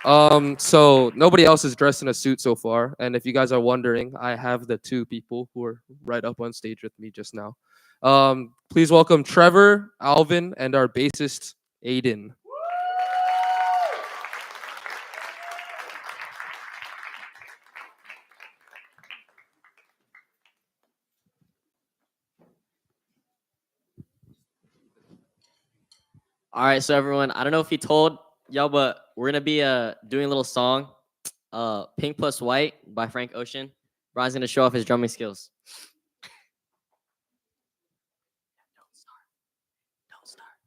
all. So nobody else is dressed in a suit so far. And if you guys are wondering, I have the two people who are right up on stage with me just now. Please welcome Trevor, Alvin, and our bassist, Aiden. All right, so everyone, I don't know if he told y'all, but we're gonna be doing a little song, "Pink Plus White" by Frank Ocean. Brian's gonna show off his drumming skills. Don't start.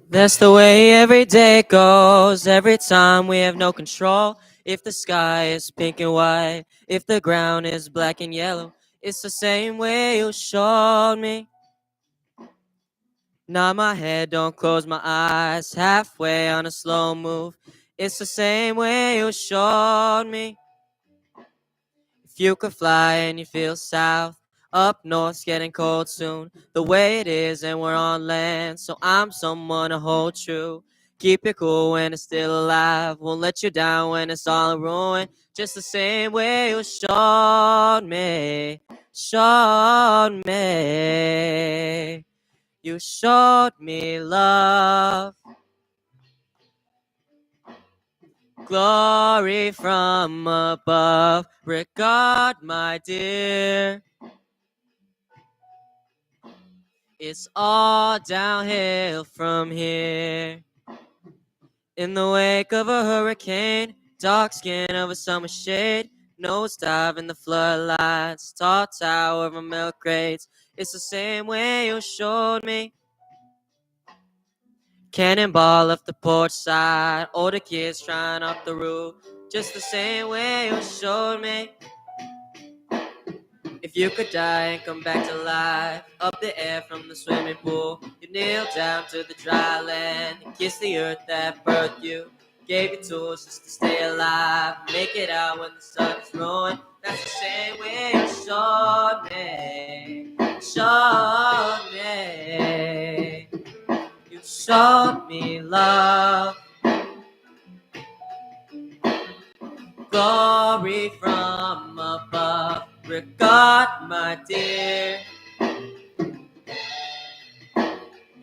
That's the way every day goes. Every time we have no control. If the sky is pink and white, if the ground is black and yellow, it's the same way you showed me. Nod my head, don't close my eyes. Halfway on a slow move. It's the same way you showed me. If you could fly and you feel south, up north's getting cold soon. The way it is and we're on land, so I'm someone to hold true. Keep it cool when it's still alive. Won't let you down when it's all in ruin. Just the same way you showed me. Showed me. You showed me love. Glory from above. Regard, my dear. It's all downhill from here. In the wake of a hurricane, dark skin of a summer shade, nosedive in the floodlights, tall tower of milk crates. It's the same way you showed me. Cannonball up the porch side, older kids trying up the roof. Just the same way you showed me. If you could die and come back to life, up the air from the swimming pool, you kneel down to the dry land and kiss the earth that birthed you. Gave you tools just to stay alive, make it out when the sun is ruined. That's the same way you showed me. Showed me. You showed me love. Glory from above. Regard, my dear.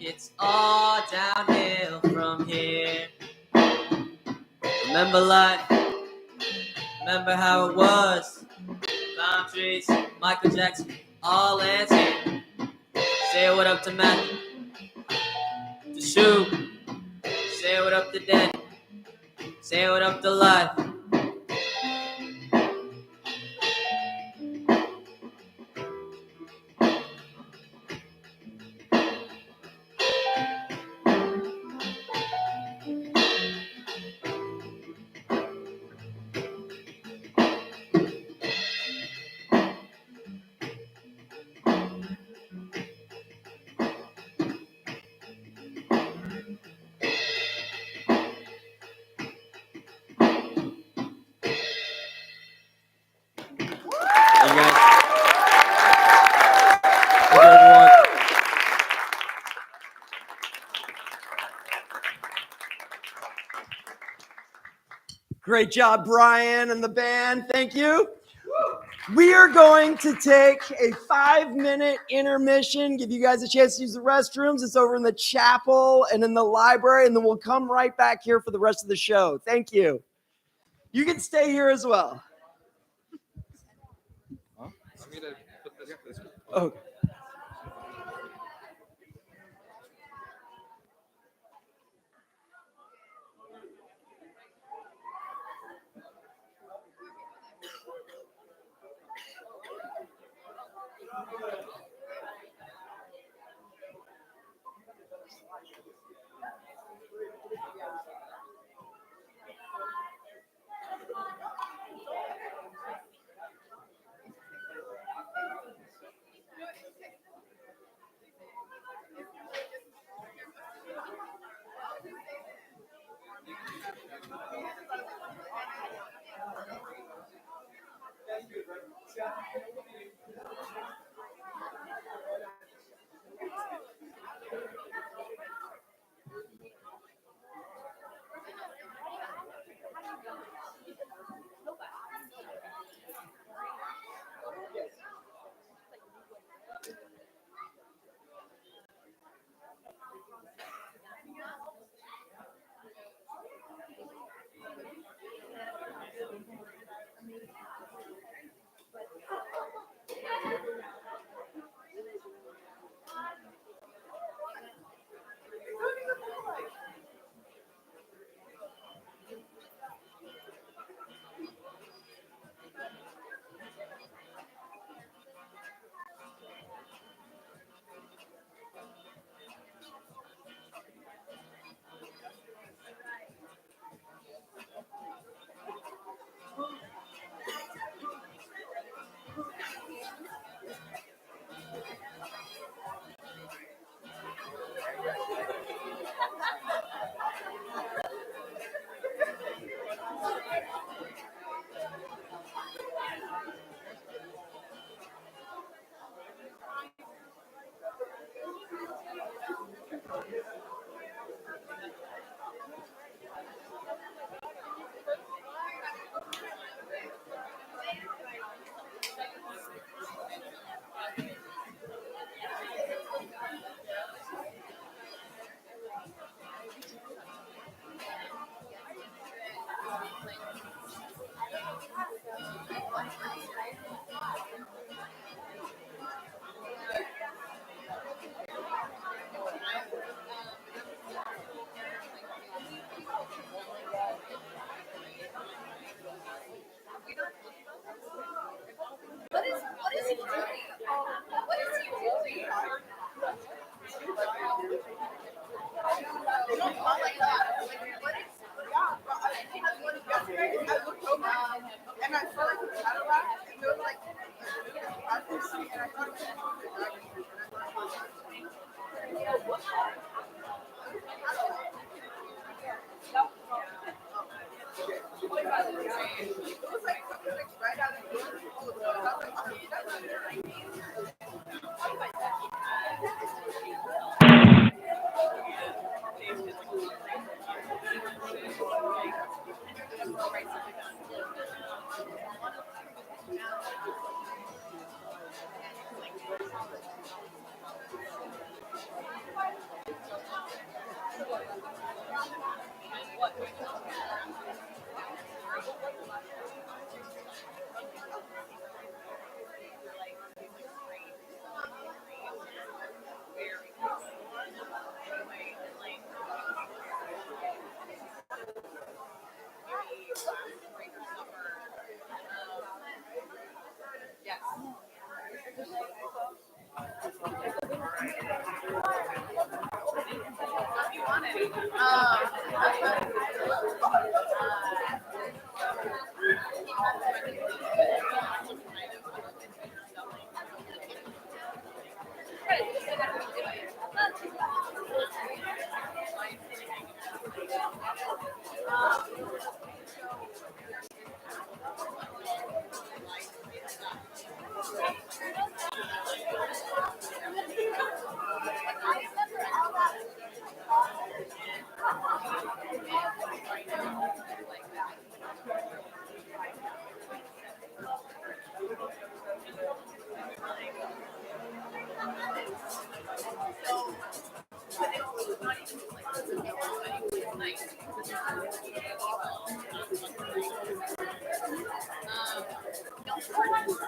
It's all downhill from here. Remember life. Remember how it was. Palm trees, Michael Jackson, all lands here. Say what up to Matthew, to Shoe. Say what up to Danny. Say what up to life. Great job, Brian and the band. Thank you. We are going to take a 5-minute intermission, give you guys a chance to use the restrooms. It's over in the chapel and in the library, and then we'll come right back here for the rest of the show. Thank you. You can stay here as well. Okay.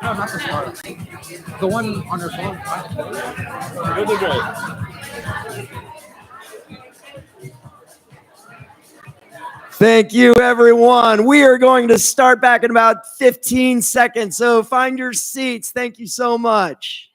No, not the star. The one on her phone. Those are great. Thank you, everyone. We are going to start back in about 15 seconds, so find your seats. Thank you so much.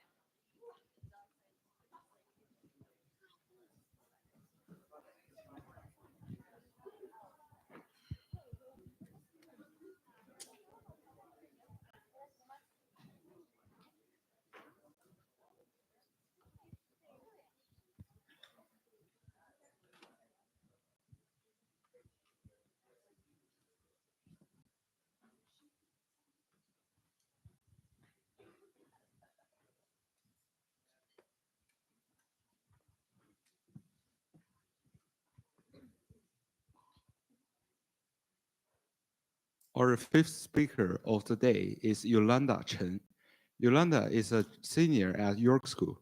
Our fifth speaker of the day is Yolanda Chen. Yolanda is a senior at York School,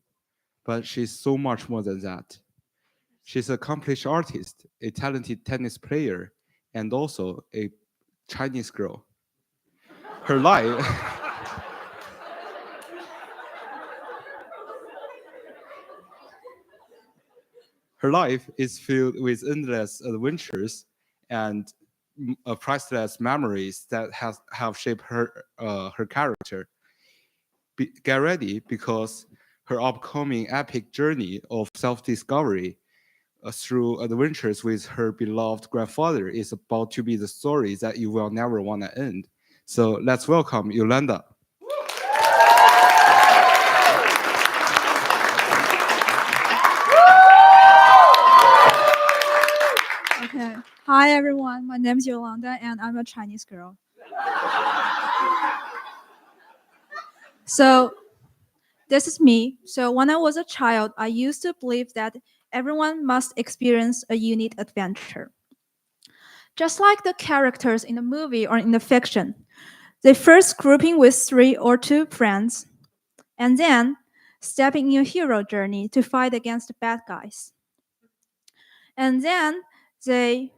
but she's so much more than that. She's an accomplished artist, a talented tennis player, and also a Chinese girl. Her life, her life is filled with endless adventures and priceless memories that have shaped her her character. Get ready, because her upcoming epic journey of self-discovery through adventures with her beloved grandfather is about to be the story that you will never want to end. So let's welcome Yolanda. Okay. Hi, everyone. My name is Yolanda, and I'm a Chinese girl. So, this is me. So, when I was a child, I used to believe that everyone must experience a unique adventure. Just like the characters in the movie or in the fiction, they first grouping with 3 or 2 friends, and then stepping in a hero journey to fight against the bad guys. And then they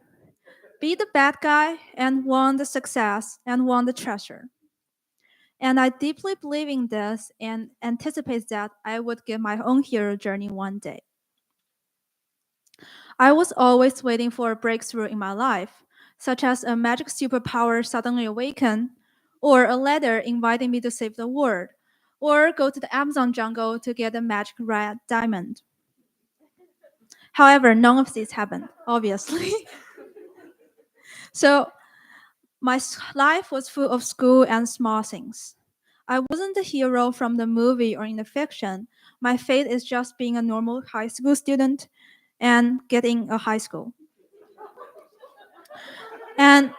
beat the bad guy and won the success and won the treasure. And I deeply believe in this and anticipate that I would get my own hero journey one day. I was always waiting for a breakthrough in my life, such as a magic superpower suddenly awaken, or a letter inviting me to save the world, or go to the Amazon jungle to get a magic red diamond. However, none of these happened, obviously. So my life was full of school and small things. I wasn't the hero from the movie or in the fiction. My fate is just being a normal high school student and getting a high school. And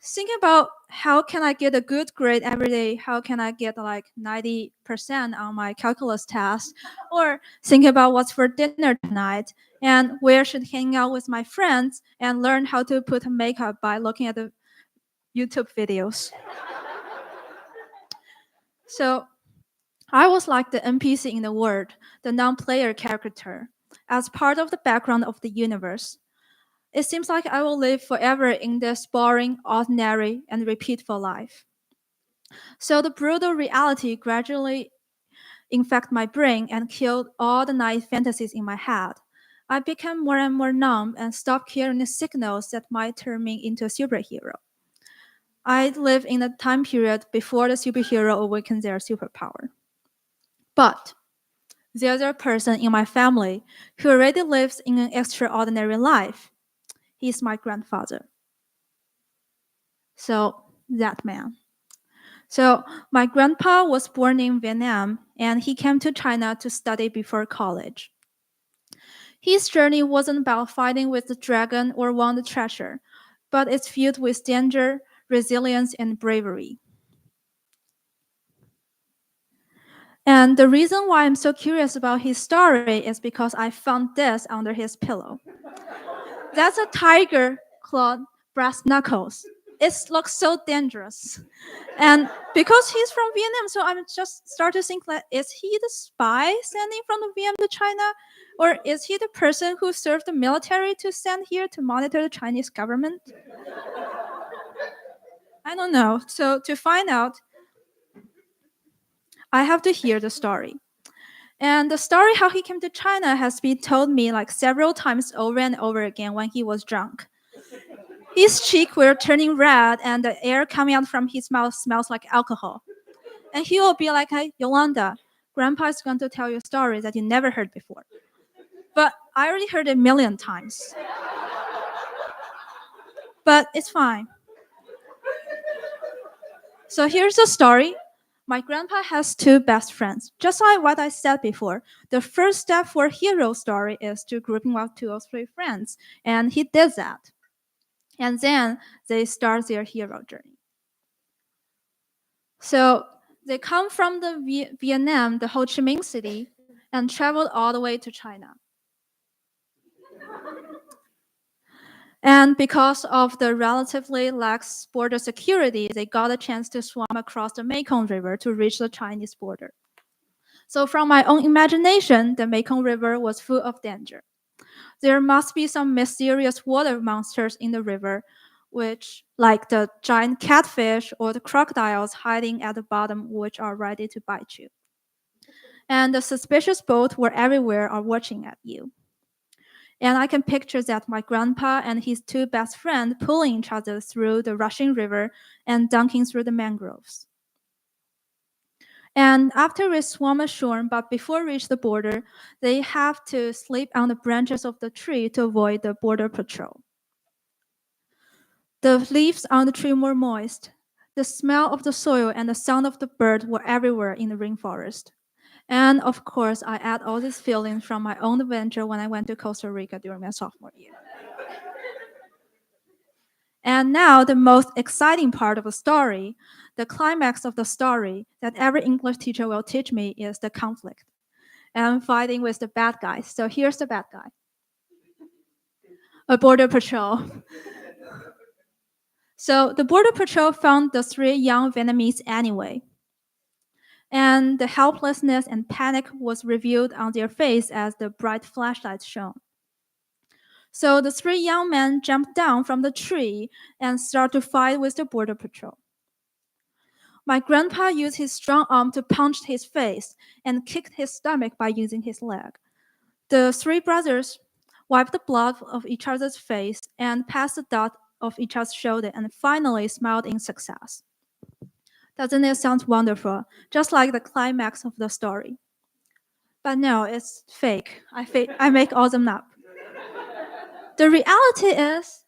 thinking about how can I get a good grade every day, how can I get like 90% on my calculus test, or think about what's for dinner tonight, and where should hang out with my friends, and learn how to put makeup by looking at the YouTube videos. So I was like the NPC in the world, the non-player character, as part of the background of the universe. It seems like I will live forever in this boring, ordinary, and repeatful life. So the brutal reality gradually infected my brain and killed all the nice fantasies in my head. I became more and more numb and stopped hearing the signals that might turn me into a superhero. I live in a time period before the superhero awakens their superpower. But there's a person in my family who already lives in an extraordinary life. He's my grandfather. So, that man. So, my grandpa was born in Vietnam and he came to China to study before college. His journey wasn't about fighting with the dragon or won the treasure, but it's filled with danger, resilience, and bravery. And the reason why I'm so curious about his story is because I found this under his pillow. That's a tiger clawed brass knuckles. It looks so dangerous. And because he's from Vietnam, so I'm just start to think like, is he the spy sending from the Vietnam to China? Or is he the person who served the military to send here to monitor the Chinese government? I don't know. So to find out, I have to hear the story. And the story how he came to China has been told me like several times over and over again when he was drunk. His cheeks were turning red and the air coming out from his mouth smells like alcohol. And he will be like, hey, Yolanda, Grandpa is going to tell you a story that you never heard before. But I already heard it a million times. But it's fine. So here's the story. My grandpa has two best friends. Just like what I said before, the first step for a hero story is to grouping up 2 or 3 friends. And he did that. And then they start their hero journey. So they come from the Vietnam, the Ho Chi Minh City, and traveled all the way to China. And because of the relatively lax border security, they got a chance to swim across the Mekong River to reach the Chinese border. So from my own imagination, the Mekong River was full of danger. There must be some mysterious water monsters in the river, which, like the giant catfish or the crocodiles hiding at the bottom, which are ready to bite you. And the suspicious boats were everywhere are watching at you. And I can picture that my grandpa and his 2 best friends pulling each other through the rushing river and dunking through the mangroves. And after we swam ashore, but before we reach the border, they have to sleep on the branches of the tree to avoid the border patrol. The leaves on the tree were moist. The smell of the soil and the sound of the bird were everywhere in the rainforest. And of course, I add all these feelings from my own adventure when I went to Costa Rica during my sophomore year. And now the most exciting part of the story, the climax of the story that every English teacher will teach me is the conflict. And I'm fighting with the bad guys. So here's the bad guy. A border patrol. So the border patrol found the 3 young Vietnamese anyway. And the helplessness and panic was revealed on their face as the bright flashlights shone. So the 3 young men jumped down from the tree and started to fight with the border patrol. My grandpa used his strong arm to punch his face and kicked his stomach by using his leg. The 3 brothers wiped the blood of each other's face and passed the dot of each other's shoulder and finally smiled in success. Doesn't it sound wonderful? Just like the climax of the story. But no, it's fake. I make all them up. The reality is,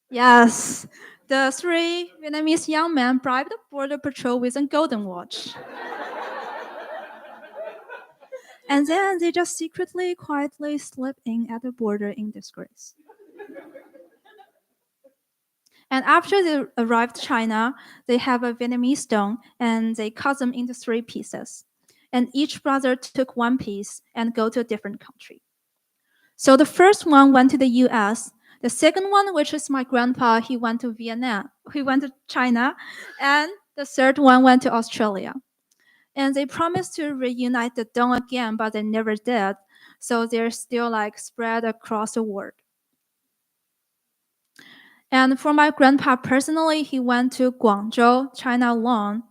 yes, The three Vietnamese young men bribed the border patrol with a golden watch. And then they just secretly, quietly slip in at the border in disgrace. And after they arrived China, they have a Vietnamese stone and they cut them into 3 pieces. And each brother took 1 piece and go to a different country. So the first one went to the US. The second one, which is my grandpa, he went to Vietnam. He went to China. And the third one went to Australia. And they promised to reunite the dome again, but they never did. So they're still like spread across the world. And for my grandpa personally, he went to Guangzhou, China alone.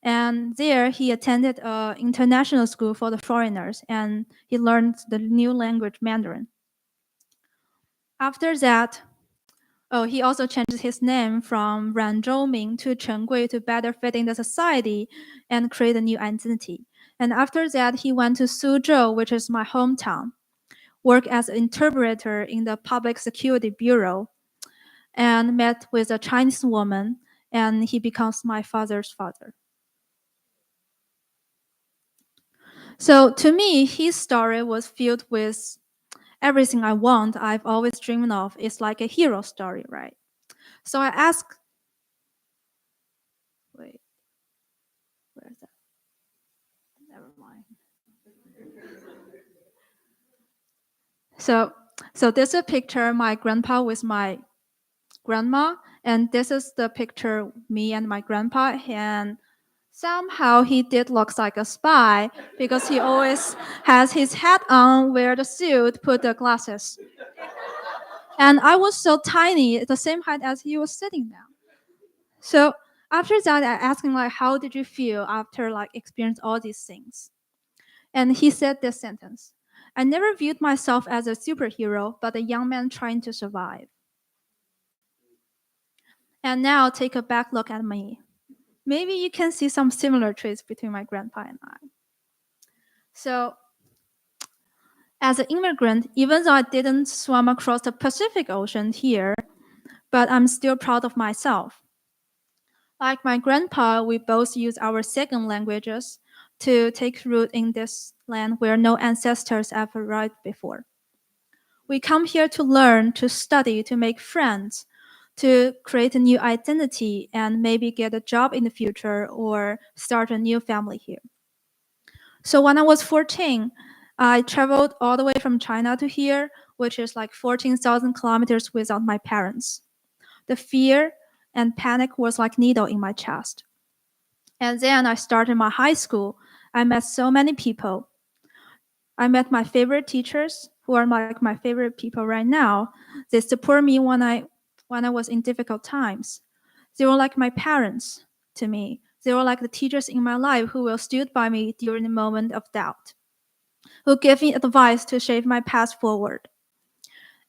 And there he attended an international school for the foreigners and he learned the new language Mandarin. After that, he also changed his name from Ran Zhou to Chen Gui to better fit in the society and create a new identity. And after that, he went to Suzhou, which is my hometown, work as an interpreter in the Public Security Bureau, and met with a Chinese woman, and he becomes my father's father. So to me, his story was filled with everything I want, I've always dreamed of. It's like a hero story, right? So I asked, wait, where is that? Never mind. So this is a picture of my grandpa with my grandma, and this is the picture me and my grandpa, and somehow he did look like a spy because he always has his hat on, wear the suit, put the glasses. And I was so tiny, at the same height as he was sitting down. So after that, I asked him like, how did you feel after like experiencing all these things? And he said this sentence: I never viewed myself as a superhero, but a young man trying to survive. And now take a back look at me. Maybe you can see some similar traits between my grandpa and I. So as an immigrant, even though I didn't swim across the Pacific Ocean here, but I'm still proud of myself. Like my grandpa, we both use our second languages to take root in this land where no ancestors ever arrived before. We come here to learn, to study, to make friends, to create a new identity and maybe get a job in the future or start a new family here. So when I was 14, I traveled all the way from China to here, which is like 14,000 kilometers without my parents. The fear and panic was like needle in my chest. And then I started my high school. I met so many people. I met my favorite teachers, who are like my favorite people right now. They support me when I was in difficult times. They were like my parents to me. They were like the teachers in my life who will stood by me during the moment of doubt, who gave me advice to shape my path forward.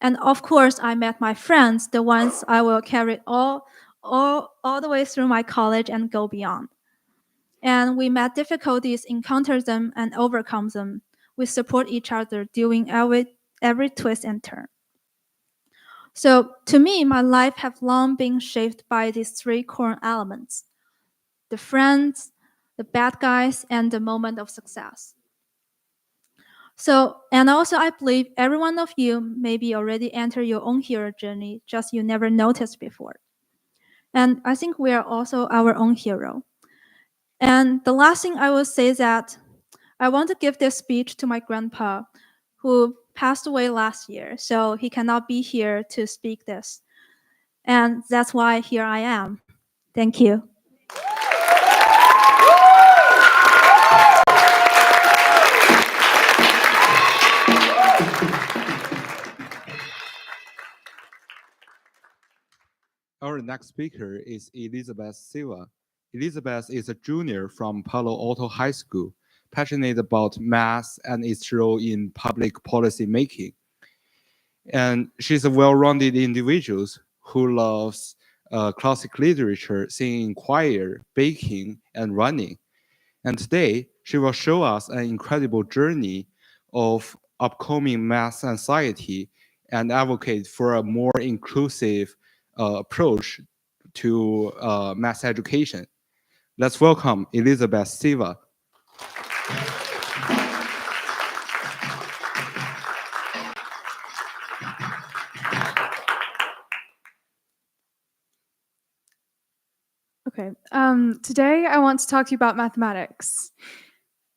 And of course, I met my friends, the ones I will carry all the way through my college and go beyond. And we met difficulties, encountered them, and overcome them. We support each other during every twist and turn. So to me, my life have long been shaped by these 3 core elements: the friends, the bad guys, and the moment of success. So, and also I believe every one of you maybe already entered your own hero journey, just you never noticed before. And I think we are also our own hero. And the last thing I will say is that I want to give this speech to my grandpa, who passed away last year, so he cannot be here to speak this. And that's why here I am. Thank you. Our next speaker is Elizabeth Silva. Elizabeth is a junior from Palo Alto High School, passionate about math and its role in public policy making. And she's a well-rounded individual who loves classic literature, singing in choir, baking, and running. And today, she will show us an incredible journey of upcoming math anxiety and advocate for a more inclusive approach to math education. Let's welcome Elizabeth Siva. Okay, today I want to talk to you about mathematics.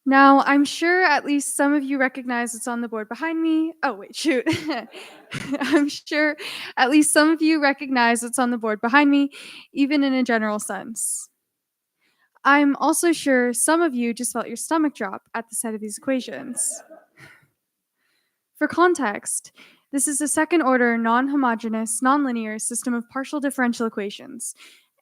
Now, I'm sure at least some of you recognize what's on the board behind me. Oh, wait, shoot. I'm sure at least some of you recognize what's on the board behind me, even in a general sense. I'm also sure some of you just felt your stomach drop at the sight of these equations. For context, this is a second-order, non-homogeneous, nonlinear system of partial differential equations.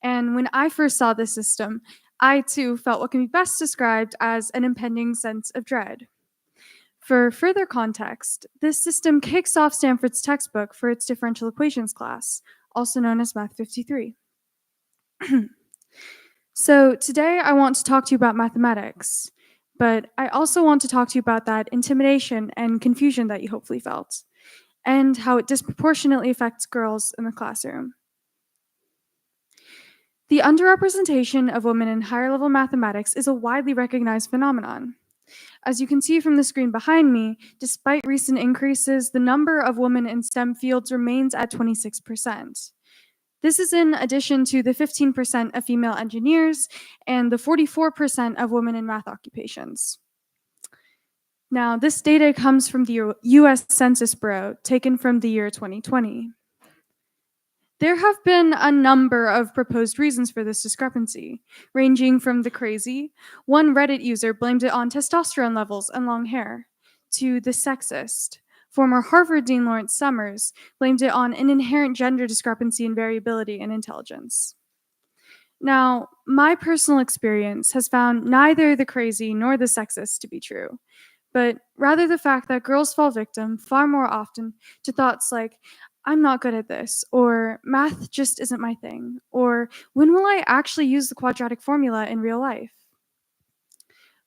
And when I first saw this system, I too felt what can be best described as an impending sense of dread. For further context, this system kicks off Stanford's textbook for its differential equations class, also known as Math 53. So today I want to talk to you about mathematics, but I also want to talk to you about that intimidation and confusion that you hopefully felt, and how it disproportionately affects girls in the classroom. The underrepresentation of women in higher-level mathematics is a widely recognized phenomenon. As you can see from the screen behind me, despite recent increases, the number of women in STEM fields remains at 26%. This is in addition to the 15% of female engineers and the 44% of women in math occupations. Now, this data comes from the US Census Bureau, taken from the year 2020. There have been a number of proposed reasons for this discrepancy, ranging from the crazy, one Reddit user blamed it on testosterone levels and long hair, to the sexist. Former Harvard Dean Lawrence Summers blamed it on an inherent gender discrepancy in variability and intelligence. Now, my personal experience has found neither the crazy nor the sexist to be true, but rather the fact that girls fall victim far more often to thoughts like, I'm not good at this, or math just isn't my thing, or when will I actually use the quadratic formula in real life?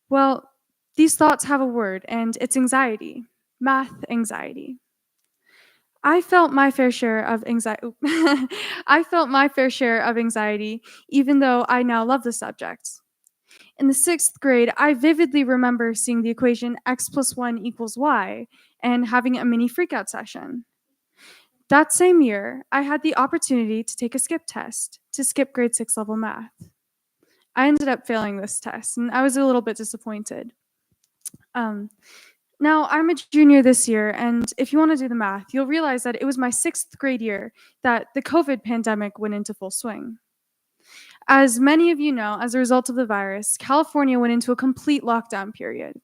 Well, these thoughts have a word, and it's anxiety. Math anxiety. I felt my fair share of anxiety. Even though I now love the subject. In the 6th grade, I vividly remember seeing the equation x + 1 = y and having a mini freakout session. That same year, I had the opportunity to take a skip test to skip grade 6 level math. I ended up failing this test, and I was a little bit disappointed. Now, I'm a junior this year, and if you want to do the math, you'll realize that it was my 6th grade year that the COVID pandemic went into full swing. As many of you know, as a result of the virus, California went into a complete lockdown period.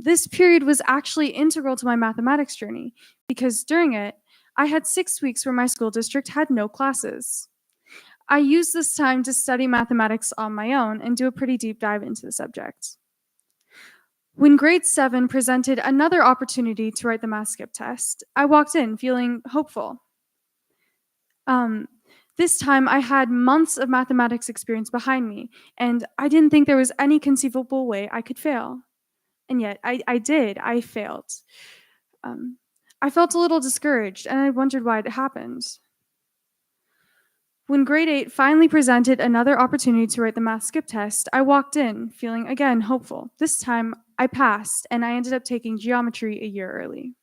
This period was actually integral to my mathematics journey because during it, I had 6 weeks where my school district had no classes. I used this time to study mathematics on my own and do a pretty deep dive into the subject. When grade 7 presented another opportunity to write the math skip test, I walked in feeling hopeful. This time I had months of mathematics experience behind me, and I didn't think there was any conceivable way I could fail. And yet I did, I failed. I felt a little discouraged, and I wondered why it happened. When grade 8 finally presented another opportunity to write the math skip test, I walked in feeling again hopeful. This time I passed, and I ended up taking geometry a year early.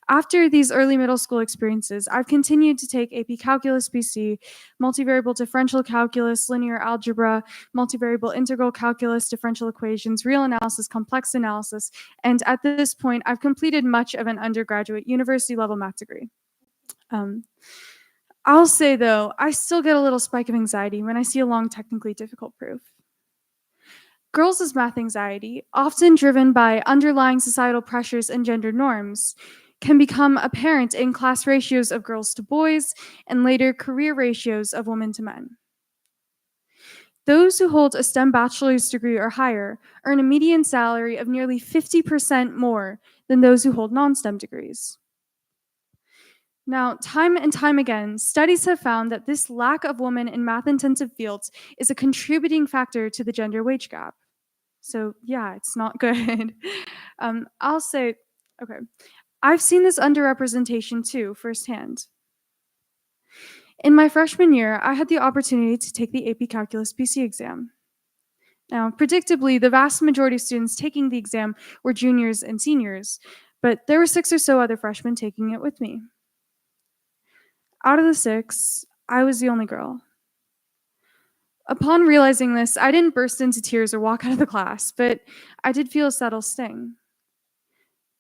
After these early middle school experiences, I've continued to take AP Calculus BC, multivariable differential calculus, linear algebra, multivariable integral calculus, differential equations, real analysis, complex analysis, and at this point, I've completed much of an undergraduate university-level math degree. I'll say, though, I still get a little spike of anxiety when I see a long, technically difficult proof. Girls' math anxiety, often driven by underlying societal pressures and gender norms, can become apparent in class ratios of girls to boys and later career ratios of women to men. Those who hold a STEM bachelor's degree or higher earn a median salary of nearly 50% more than those who hold non-STEM degrees. Now, time and time again, studies have found that this lack of women in math-intensive fields is a contributing factor to the gender wage gap. So yeah, it's not good. I'll say, okay, I've seen this underrepresentation too firsthand. In my freshman year, I had the opportunity to take the AP Calculus PC exam. Now, predictably, the vast majority of students taking the exam were juniors and seniors, but there were 6 or so other freshmen taking it with me. Out of the 6, I was the only girl. Upon realizing this, I didn't burst into tears or walk out of the class, but I did feel a subtle sting.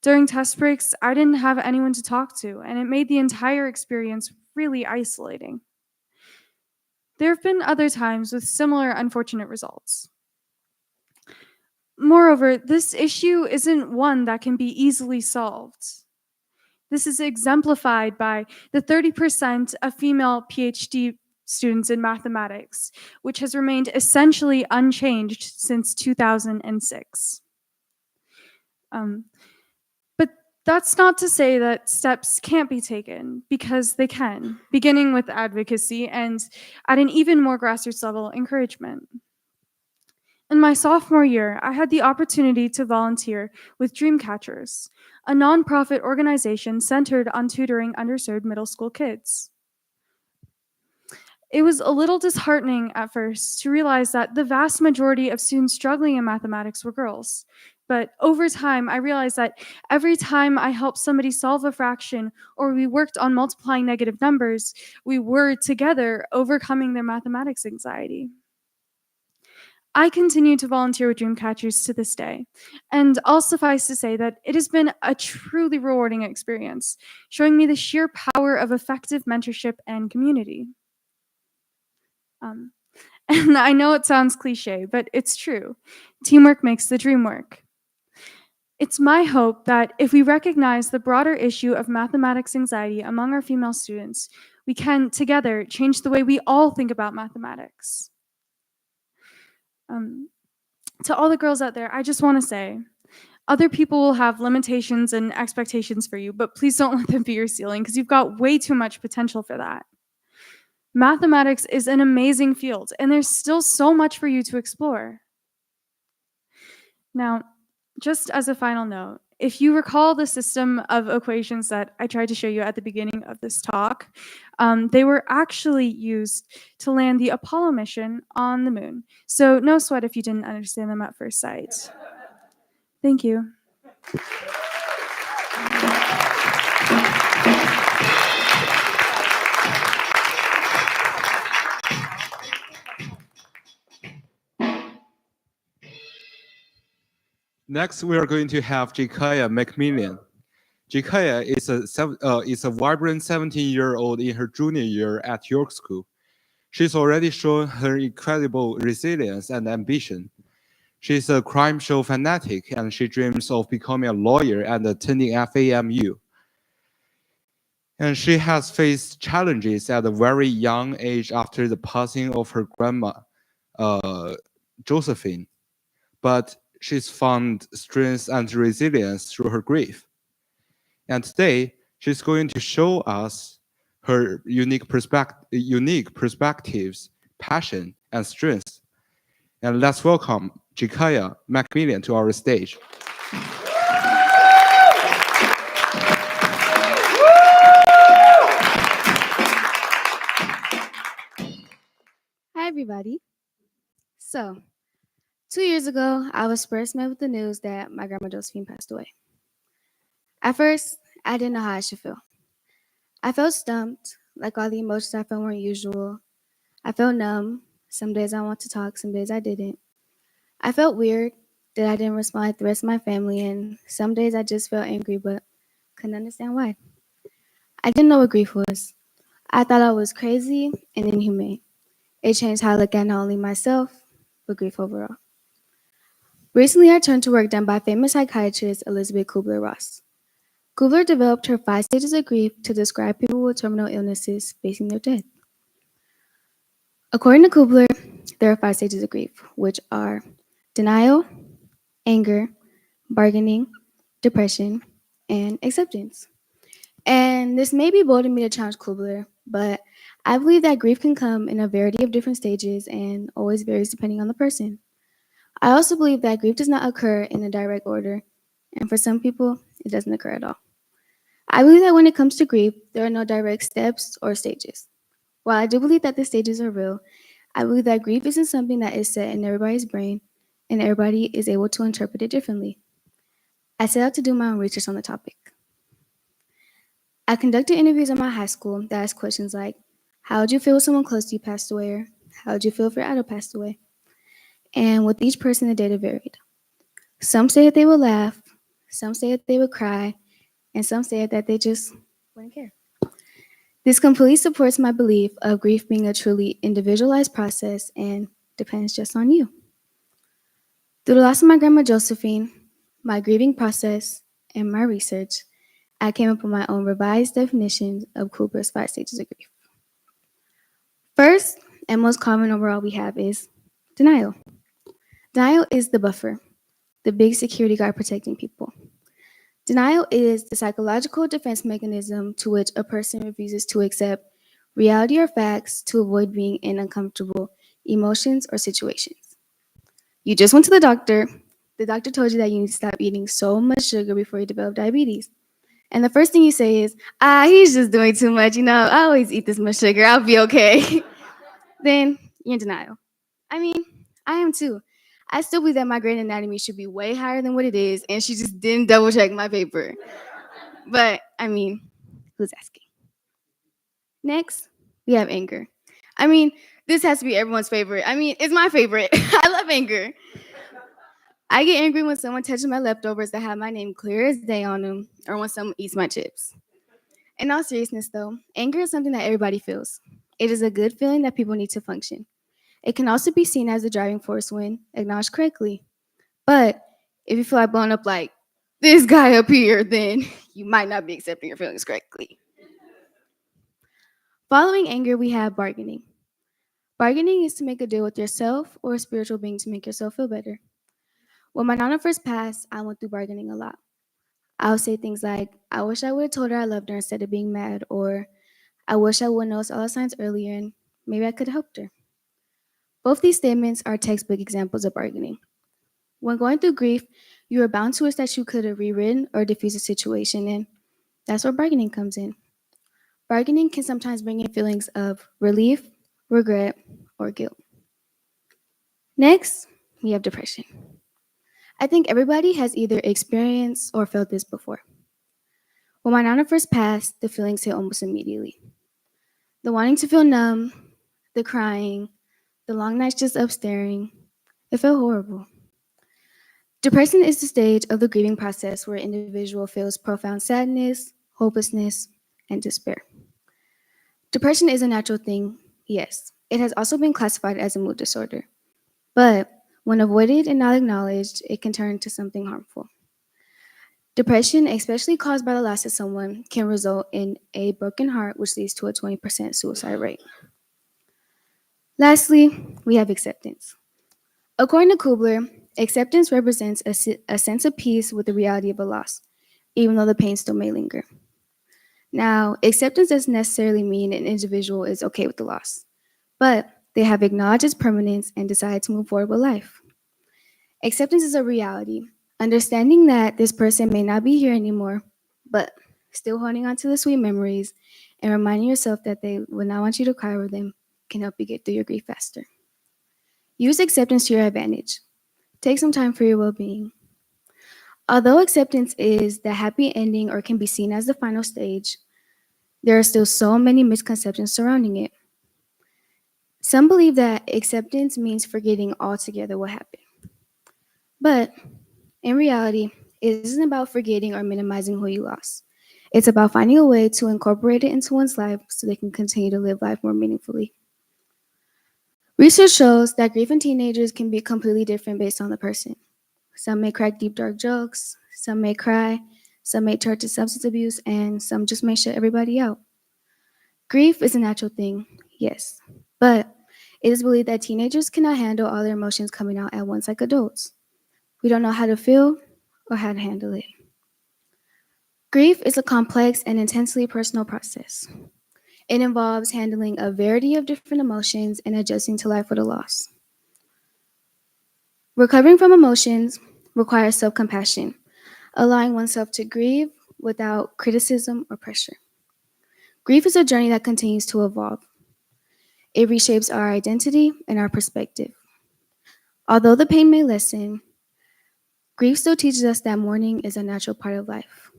During test breaks, I didn't have anyone to talk to, and it made the entire experience really isolating. There have been other times with similar unfortunate results. Moreover, this issue isn't one that can be easily solved. This is exemplified by the 30% of female PhD students in mathematics, which has remained essentially unchanged since 2006. But that's not to say that steps can't be taken, because they can, beginning with advocacy and at an even more grassroots level, encouragement. In my sophomore year, I had the opportunity to volunteer with Dreamcatchers, a nonprofit organization centered on tutoring underserved middle school kids. It was a little disheartening at first to realize that the vast majority of students struggling in mathematics were girls. But over time, I realized that every time I helped somebody solve a fraction or we worked on multiplying negative numbers, we were together overcoming their mathematics anxiety. I continue to volunteer with Dreamcatchers to this day, and I'll suffice to say that it has been a truly rewarding experience, showing me the sheer power of effective mentorship and community. And I know it sounds cliche, but it's true. Teamwork makes the dream work. It's my hope that if we recognize the broader issue of mathematics anxiety among our female students, we can together change the way we all think about mathematics. To all the girls out there, I just want to say, other people will have limitations and expectations for you, but please don't let them be your ceiling, because you've got way too much potential for that. Mathematics is an amazing field, and there's still so much for you to explore. Now, just as a final note, if you recall the system of equations that I tried to show you at the beginning of this talk, they were actually used to land the Apollo mission on the moon. So no sweat if you didn't understand them at first sight. Thank you. Next, we are going to have Jakaya Macmillan. Jakaya is a vibrant 17-year-old in her junior year at York School. She's already shown her incredible resilience and ambition. She's a crime show fanatic, and she dreams of becoming a lawyer and attending FAMU. And she has faced challenges at a very young age after the passing of her grandma, Josephine. But she's found strength and resilience through her grief. And today, she's going to show us her unique perspectives, passion, and strength. And let's welcome Jakaya Macmillan to our stage. Hi, everybody. So, 2 years ago, I was first met with the news that my grandma Josephine passed away. At first, I didn't know how I should feel. I felt stumped, like all the emotions I felt weren't usual. I felt numb. Some days I wanted to talk, some days I didn't. I felt weird that I didn't respond like the rest of my family, and some days I just felt angry, but couldn't understand why. I didn't know what grief was. I thought I was crazy and inhumane. It changed how I look at not only myself, but grief overall. Recently, I turned to work done by famous psychiatrist Elizabeth Kubler-Ross. Kubler developed her 5 stages of grief to describe people with terminal illnesses facing their death. According to Kubler, there are 5 stages of grief, which are denial, anger, bargaining, depression, and acceptance. And this may be bold of me to challenge Kubler, but I believe that grief can come in a variety of different stages and always varies depending on the person. I also believe that grief does not occur in a direct order, and for some people, it doesn't occur at all. I believe that when it comes to grief, there are no direct steps or stages. While I do believe that the stages are real, I believe that grief isn't something that is set in everybody's brain and everybody is able to interpret it differently. I set out to do my own research on the topic. I conducted interviews in my high school that asked questions like, how would you feel if someone close to you passed away? Or how would you feel if your idol passed away? And with each person, the data varied. Some said they would laugh, some said they would cry, and some said that they just wouldn't care. This completely supports my belief of grief being a truly individualized process and depends just on you. Through the loss of my grandma Josephine, my grieving process, and my research, I came up with my own revised definition of Cooper's 5 stages of grief. First, and most common overall we have is denial. Denial is the buffer, the big security guard protecting people. Denial is the psychological defense mechanism to which a person refuses to accept reality or facts to avoid being in uncomfortable emotions or situations. You just went to the doctor told you that you need to stop eating so much sugar before you develop diabetes. And the first thing you say is, he's just doing too much, I always eat this much sugar, I'll be okay. Then you're in denial. I mean, I am too. I still believe that my grade in anatomy should be way higher than what it is, and she just didn't double check my paper. But, I mean, who's asking? Next, we have anger. I mean, this has to be everyone's favorite. I mean, it's my favorite. I love anger. I get angry when someone touches my leftovers that have my name clear as day on them, or when someone eats my chips. In all seriousness, though, anger is something that everybody feels. It is a good feeling that people need to function. It can also be seen as a driving force when acknowledged correctly. But if you feel like blowing up like this guy up here, then you might not be accepting your feelings correctly. Following anger, we have bargaining. Bargaining is to make a deal with yourself or a spiritual being to make yourself feel better. When my nana first passed, I went through bargaining a lot. I would say things like, I wish I would have told her I loved her instead of being mad, or I wish I would have noticed all the signs earlier and maybe I could have helped her. Both these statements are textbook examples of bargaining. When going through grief, you are bound to wish that you could have rewritten or diffused the situation, and that's where bargaining comes in. Bargaining can sometimes bring in feelings of relief, regret, or guilt. Next, we have depression. I think everybody has either experienced or felt this before. When my nana first passed, the feelings hit almost immediately. The wanting to feel numb, the crying, the long nights just up staring, it felt horrible. Depression is the stage of the grieving process where an individual feels profound sadness, hopelessness, and despair. Depression is a natural thing, yes. It has also been classified as a mood disorder. But when avoided and not acknowledged, it can turn into something harmful. Depression, especially caused by the loss of someone, can result in a broken heart, which leads to a 20% suicide rate. Lastly, we have acceptance. According to Kubler, acceptance represents a sense of peace with the reality of a loss, even though the pain still may linger. Now, acceptance doesn't necessarily mean an individual is okay with the loss, but they have acknowledged its permanence and decided to move forward with life. Acceptance is a reality, understanding that this person may not be here anymore, but still holding on to the sweet memories and reminding yourself that they will not want you to cry over them can help you get through your grief faster. Use acceptance to your advantage. Take some time for your well-being. Although acceptance is the happy ending or can be seen as the final stage, there are still so many misconceptions surrounding it. Some believe that acceptance means forgetting altogether what happened. But in reality, it isn't about forgetting or minimizing who you lost. It's about finding a way to incorporate it into one's life so they can continue to live life more meaningfully. Research shows that grief in teenagers can be completely different based on the person. Some may crack deep, dark jokes, some may cry, some may turn to substance abuse, and some just may shut everybody out. Grief is a natural thing, yes, but it is believed that teenagers cannot handle all their emotions coming out at once like adults. We don't know how to feel or how to handle it. Grief is a complex and intensely personal process. It involves handling a variety of different emotions and adjusting to life with a loss. Recovering from emotions requires self-compassion, allowing oneself to grieve without criticism or pressure. Grief is a journey that continues to evolve. It reshapes our identity and our perspective. Although the pain may lessen, grief still teaches us that mourning is a natural part of life.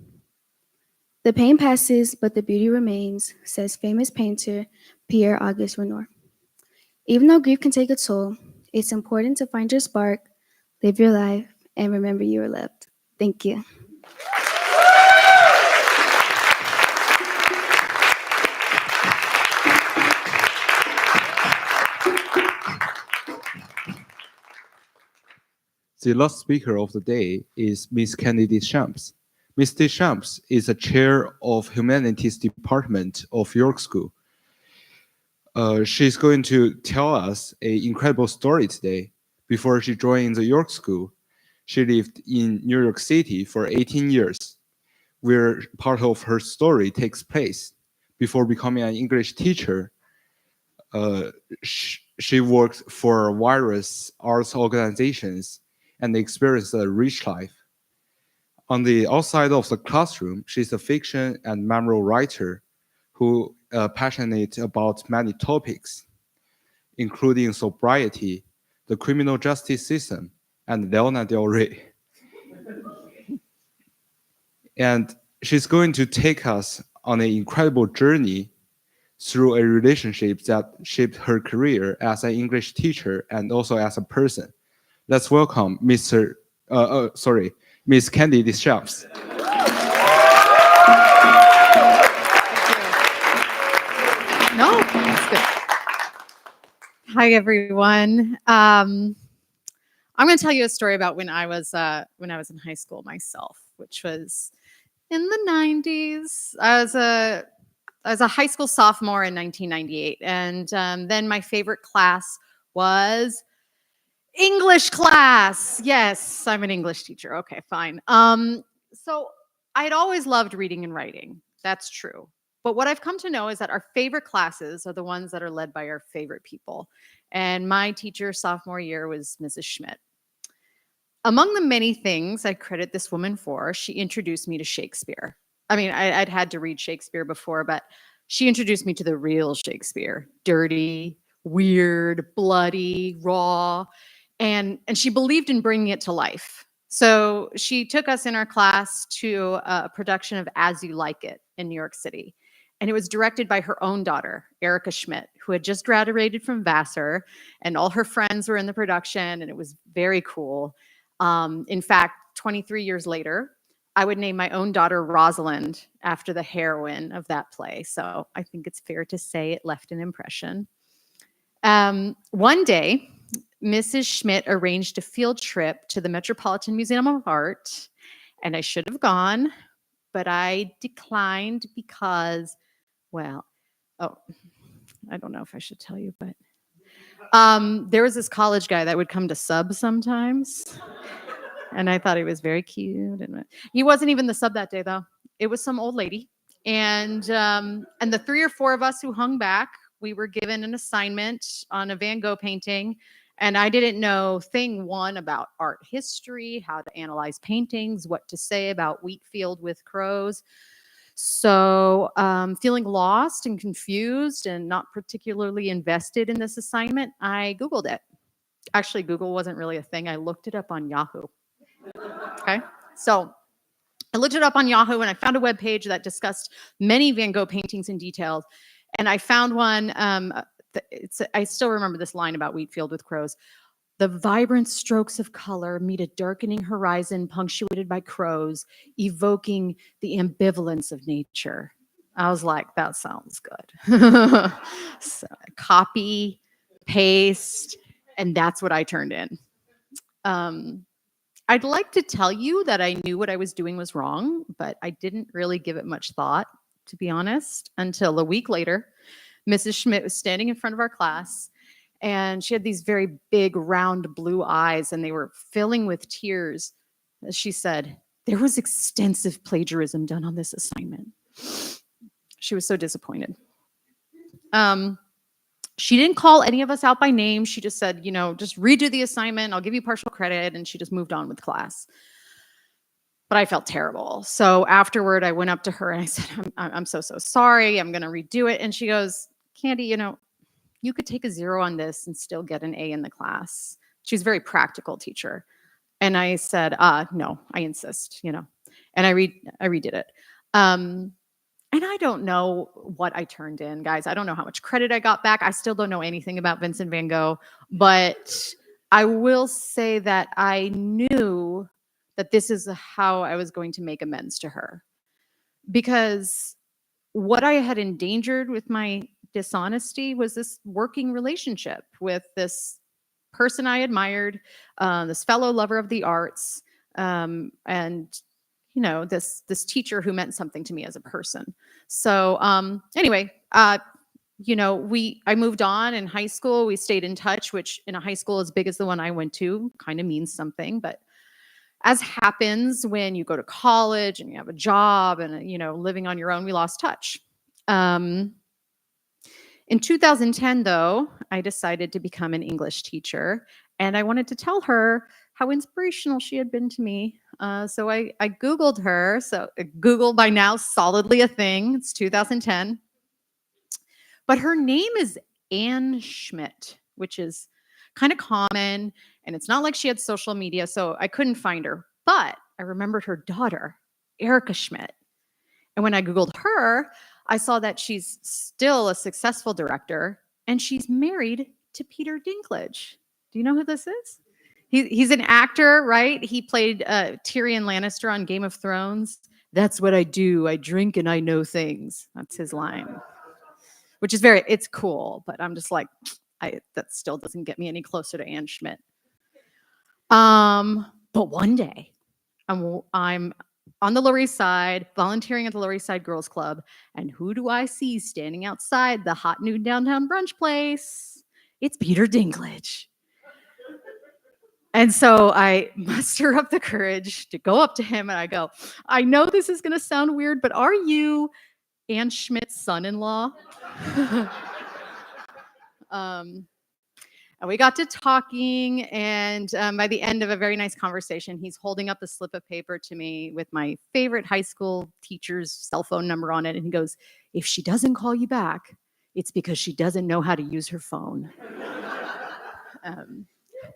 The pain passes, but the beauty remains, says famous painter Pierre-Auguste Renoir. Even though grief can take a toll, it's important to find your spark, live your life, and remember you are loved. Thank you. The last speaker of the day is Miss Candy Deschamps. Miss Deschamps is a chair of Humanities Department of York School. She's going to tell us an incredible story today. Before she joined the York School, she lived in New York City for 18 years, where part of her story takes place. Before becoming an English teacher, she worked for various arts organizations and experienced a rich life. On the outside of the classroom, she's a fiction and memoir writer who is passionate about many topics, including sobriety, the criminal justice system, and Leona Del Rey. And she's going to take us on an incredible journey through a relationship that shaped her career as an English teacher and also as a person. Let's welcome Miss Candy Deschamps. No, that's good. Hi, everyone. I'm going to tell you a story about when I was in high school myself, which was in the 90s. I was a high school sophomore in 1998, and then my favorite class was English class. Yes, I'm an English teacher. Okay, fine. So I'd always loved reading and writing. That's true. But what I've come to know is that our favorite classes are the ones that are led by our favorite people. And my teacher sophomore year was Mrs. Schmidt. Among the many things I credit this woman for, she introduced me to Shakespeare. I mean, I'd had to read Shakespeare before, but she introduced me to the real Shakespeare. Dirty, weird, bloody, raw. And she believed in bringing it to life. So she took us in our class to a production of As You Like It in New York City. And it was directed by her own daughter, Erica Schmidt, who had just graduated from Vassar, and all her friends were in the production, and it was very cool. In fact, 23 years later, I would name my own daughter Rosalind after the heroine of that play. So I think it's fair to say it left an impression. One day, Mrs. Schmidt arranged a field trip to the Metropolitan Museum of Art, and I should have gone, but I declined because, well, I don't know if I should tell you, but there was this college guy that would come to sub sometimes, and I thought he was very cute. And he wasn't even the sub that day, though. It was some old lady, and the 3 or 4 of us who hung back, we were given an assignment on a Van Gogh painting. And I didn't know thing one about art history, how to analyze paintings, what to say about Wheatfield with crows. So feeling lost and confused and not particularly invested in this assignment, I Googled it. Actually, Google wasn't really a thing. I looked it up on Yahoo. Okay, so I looked it up on Yahoo and I found a webpage that discussed many Van Gogh paintings in detail. And I found one, I still remember this line about Wheatfield with crows. The vibrant strokes of color meet a darkening horizon punctuated by crows, evoking the ambivalence of nature. I was like, that sounds good. So, copy, paste, and that's what I turned in. I'd like to tell you that I knew what I was doing was wrong, but I didn't really give it much thought, to be honest, until a week later. Mrs. Schmidt was standing in front of our class, and she had these very big, round blue eyes, and they were filling with tears. She said, there was extensive plagiarism done on this assignment. She was so disappointed. She didn't call any of us out by name. She just said, just redo the assignment. I'll give you partial credit. And she just moved on with class. But I felt terrible. So afterward, I went up to her and I said, I'm so sorry. I'm going to redo it. And she goes, Candy, you could take a 0 on this and still get an A in the class. She was a very practical teacher. And I said, no, I insist, you know, and I redid it. And I don't know what I turned in, guys. I don't know how much credit I got back. I still don't know anything about Vincent van Gogh, but I will say that I knew that this is how I was going to make amends to her. Because what I had endangered with my dishonesty was this working relationship with this person I admired, this fellow lover of the arts, and you know, this teacher who meant something to me as a person. So anyway, you know, I moved on in high school. We stayed in touch, which in a high school as big as the one I went to kind of means something. But as happens when you go to college and you have a job and, you know, living on your own, we lost touch. In 2010, though, I decided to become an English teacher, and I wanted to tell her how inspirational she had been to me. So I Googled her. So Google by now solidly a thing. It's 2010. But her name is Anne Schmidt, which is kind of common, and it's not like she had social media, so I couldn't find her. But I remembered her daughter, Erica Schmidt. And when I Googled her, I saw that she's still a successful director, and she's married to Peter Dinklage. Do you know who this is? He's an actor, right? He played Tyrion Lannister on Game of Thrones. That's what I do. I drink and I know things. That's his line, which is it's cool, but I'm just like, that still doesn't get me any closer to Anne Schmidt. But one day, I'm on the Lower East Side, volunteering at the Lower East Side Girls Club, and who do I see standing outside the hot new downtown brunch place? It's Peter Dinklage. And so I muster up the courage to go up to him and I go, I know this is going to sound weird, but are you Anne Schmidt's son-in-law? And we got to talking, and by the end of a very nice conversation, he's holding up a slip of paper to me with my favorite high school teacher's cell phone number on it, and he goes, if she doesn't call you back, it's because she doesn't know how to use her phone.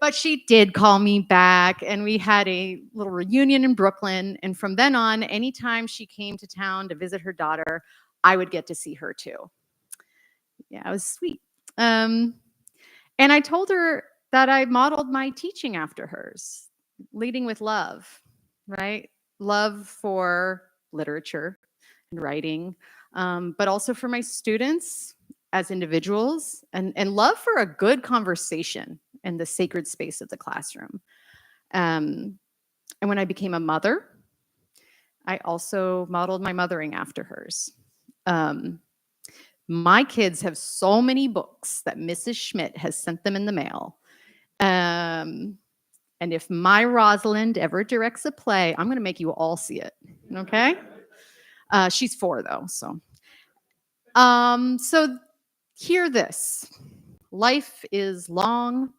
But she did call me back, and we had a little reunion in Brooklyn, and from then on, anytime she came to town to visit her daughter, I would get to see her too. Yeah, it was sweet. And I told her that I modeled my teaching after hers, leading with love, right? Love for literature and writing, but also for my students as individuals, and love for a good conversation in the sacred space of the classroom. And when I became a mother, I also modeled my mothering after hers. My kids have so many books that Mrs. Schmidt has sent them in the mail. And if my Rosalind ever directs a play, I'm going to make you all see it. Okay? She's 4 though, so. So hear this. Life is long.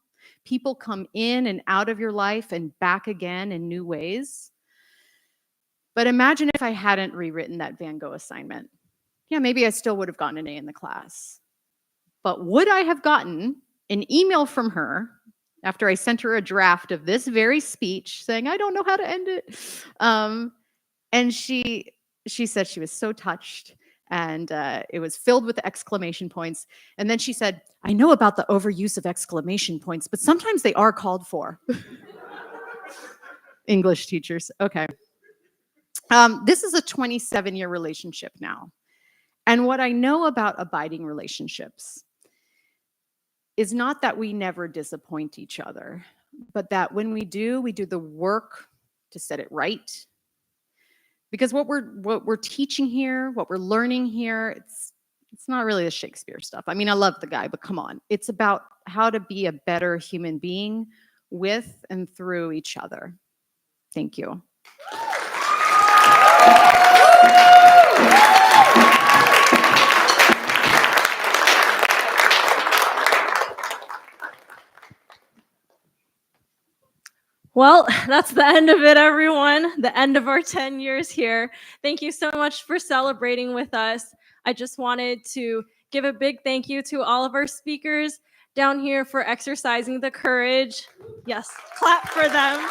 People come in and out of your life and back again in new ways. But imagine if I hadn't rewritten that Van Gogh assignment. Yeah, maybe I still would have gotten an A in the class. But would I have gotten an email from her after I sent her a draft of this very speech saying, I don't know how to end it? And she said she was so touched, and it was filled with exclamation points. And then she said, I know about the overuse of exclamation points, but sometimes they are called for. English teachers, okay. This is a 27-year relationship now. And what I know about abiding relationships is not that we never disappoint each other, but that when we do the work to set it right. Because what we're teaching here, what we're learning here, it's not really the Shakespeare stuff. I mean, I love the guy, but come on. It's about how to be a better human being with and through each other. Thank you. Well, that's the end of it, everyone. The end of our 10 years here. Thank you so much for celebrating with us. I just wanted to give a big thank you to all of our speakers down here for exercising the courage. Yes, clap for them.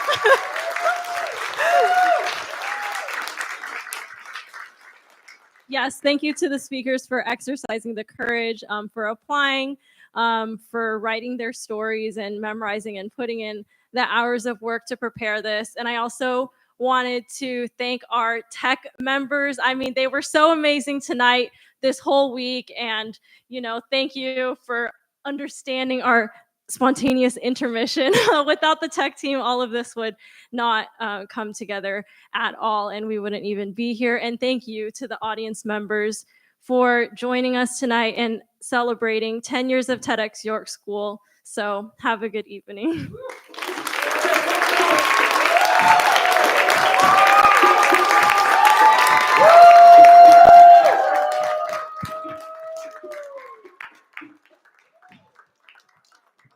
Yes, thank you to the speakers for exercising the courage, for applying, for writing their stories and memorizing and putting in the hours of work to prepare this. And I also wanted to thank our tech members. I mean, they were so amazing tonight, this whole week. And, thank you for understanding our spontaneous intermission. Without the tech team, all of this would not come together at all, and we wouldn't even be here. And thank you to the audience members for joining us tonight and celebrating 10 years of TEDxYorkSchool. So have a good evening.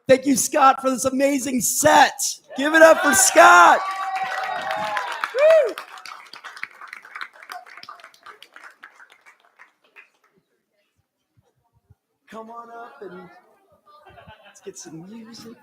Thank you, Scott, for this amazing set. Give it up for Scott. Woo. Come on up and let's get some music.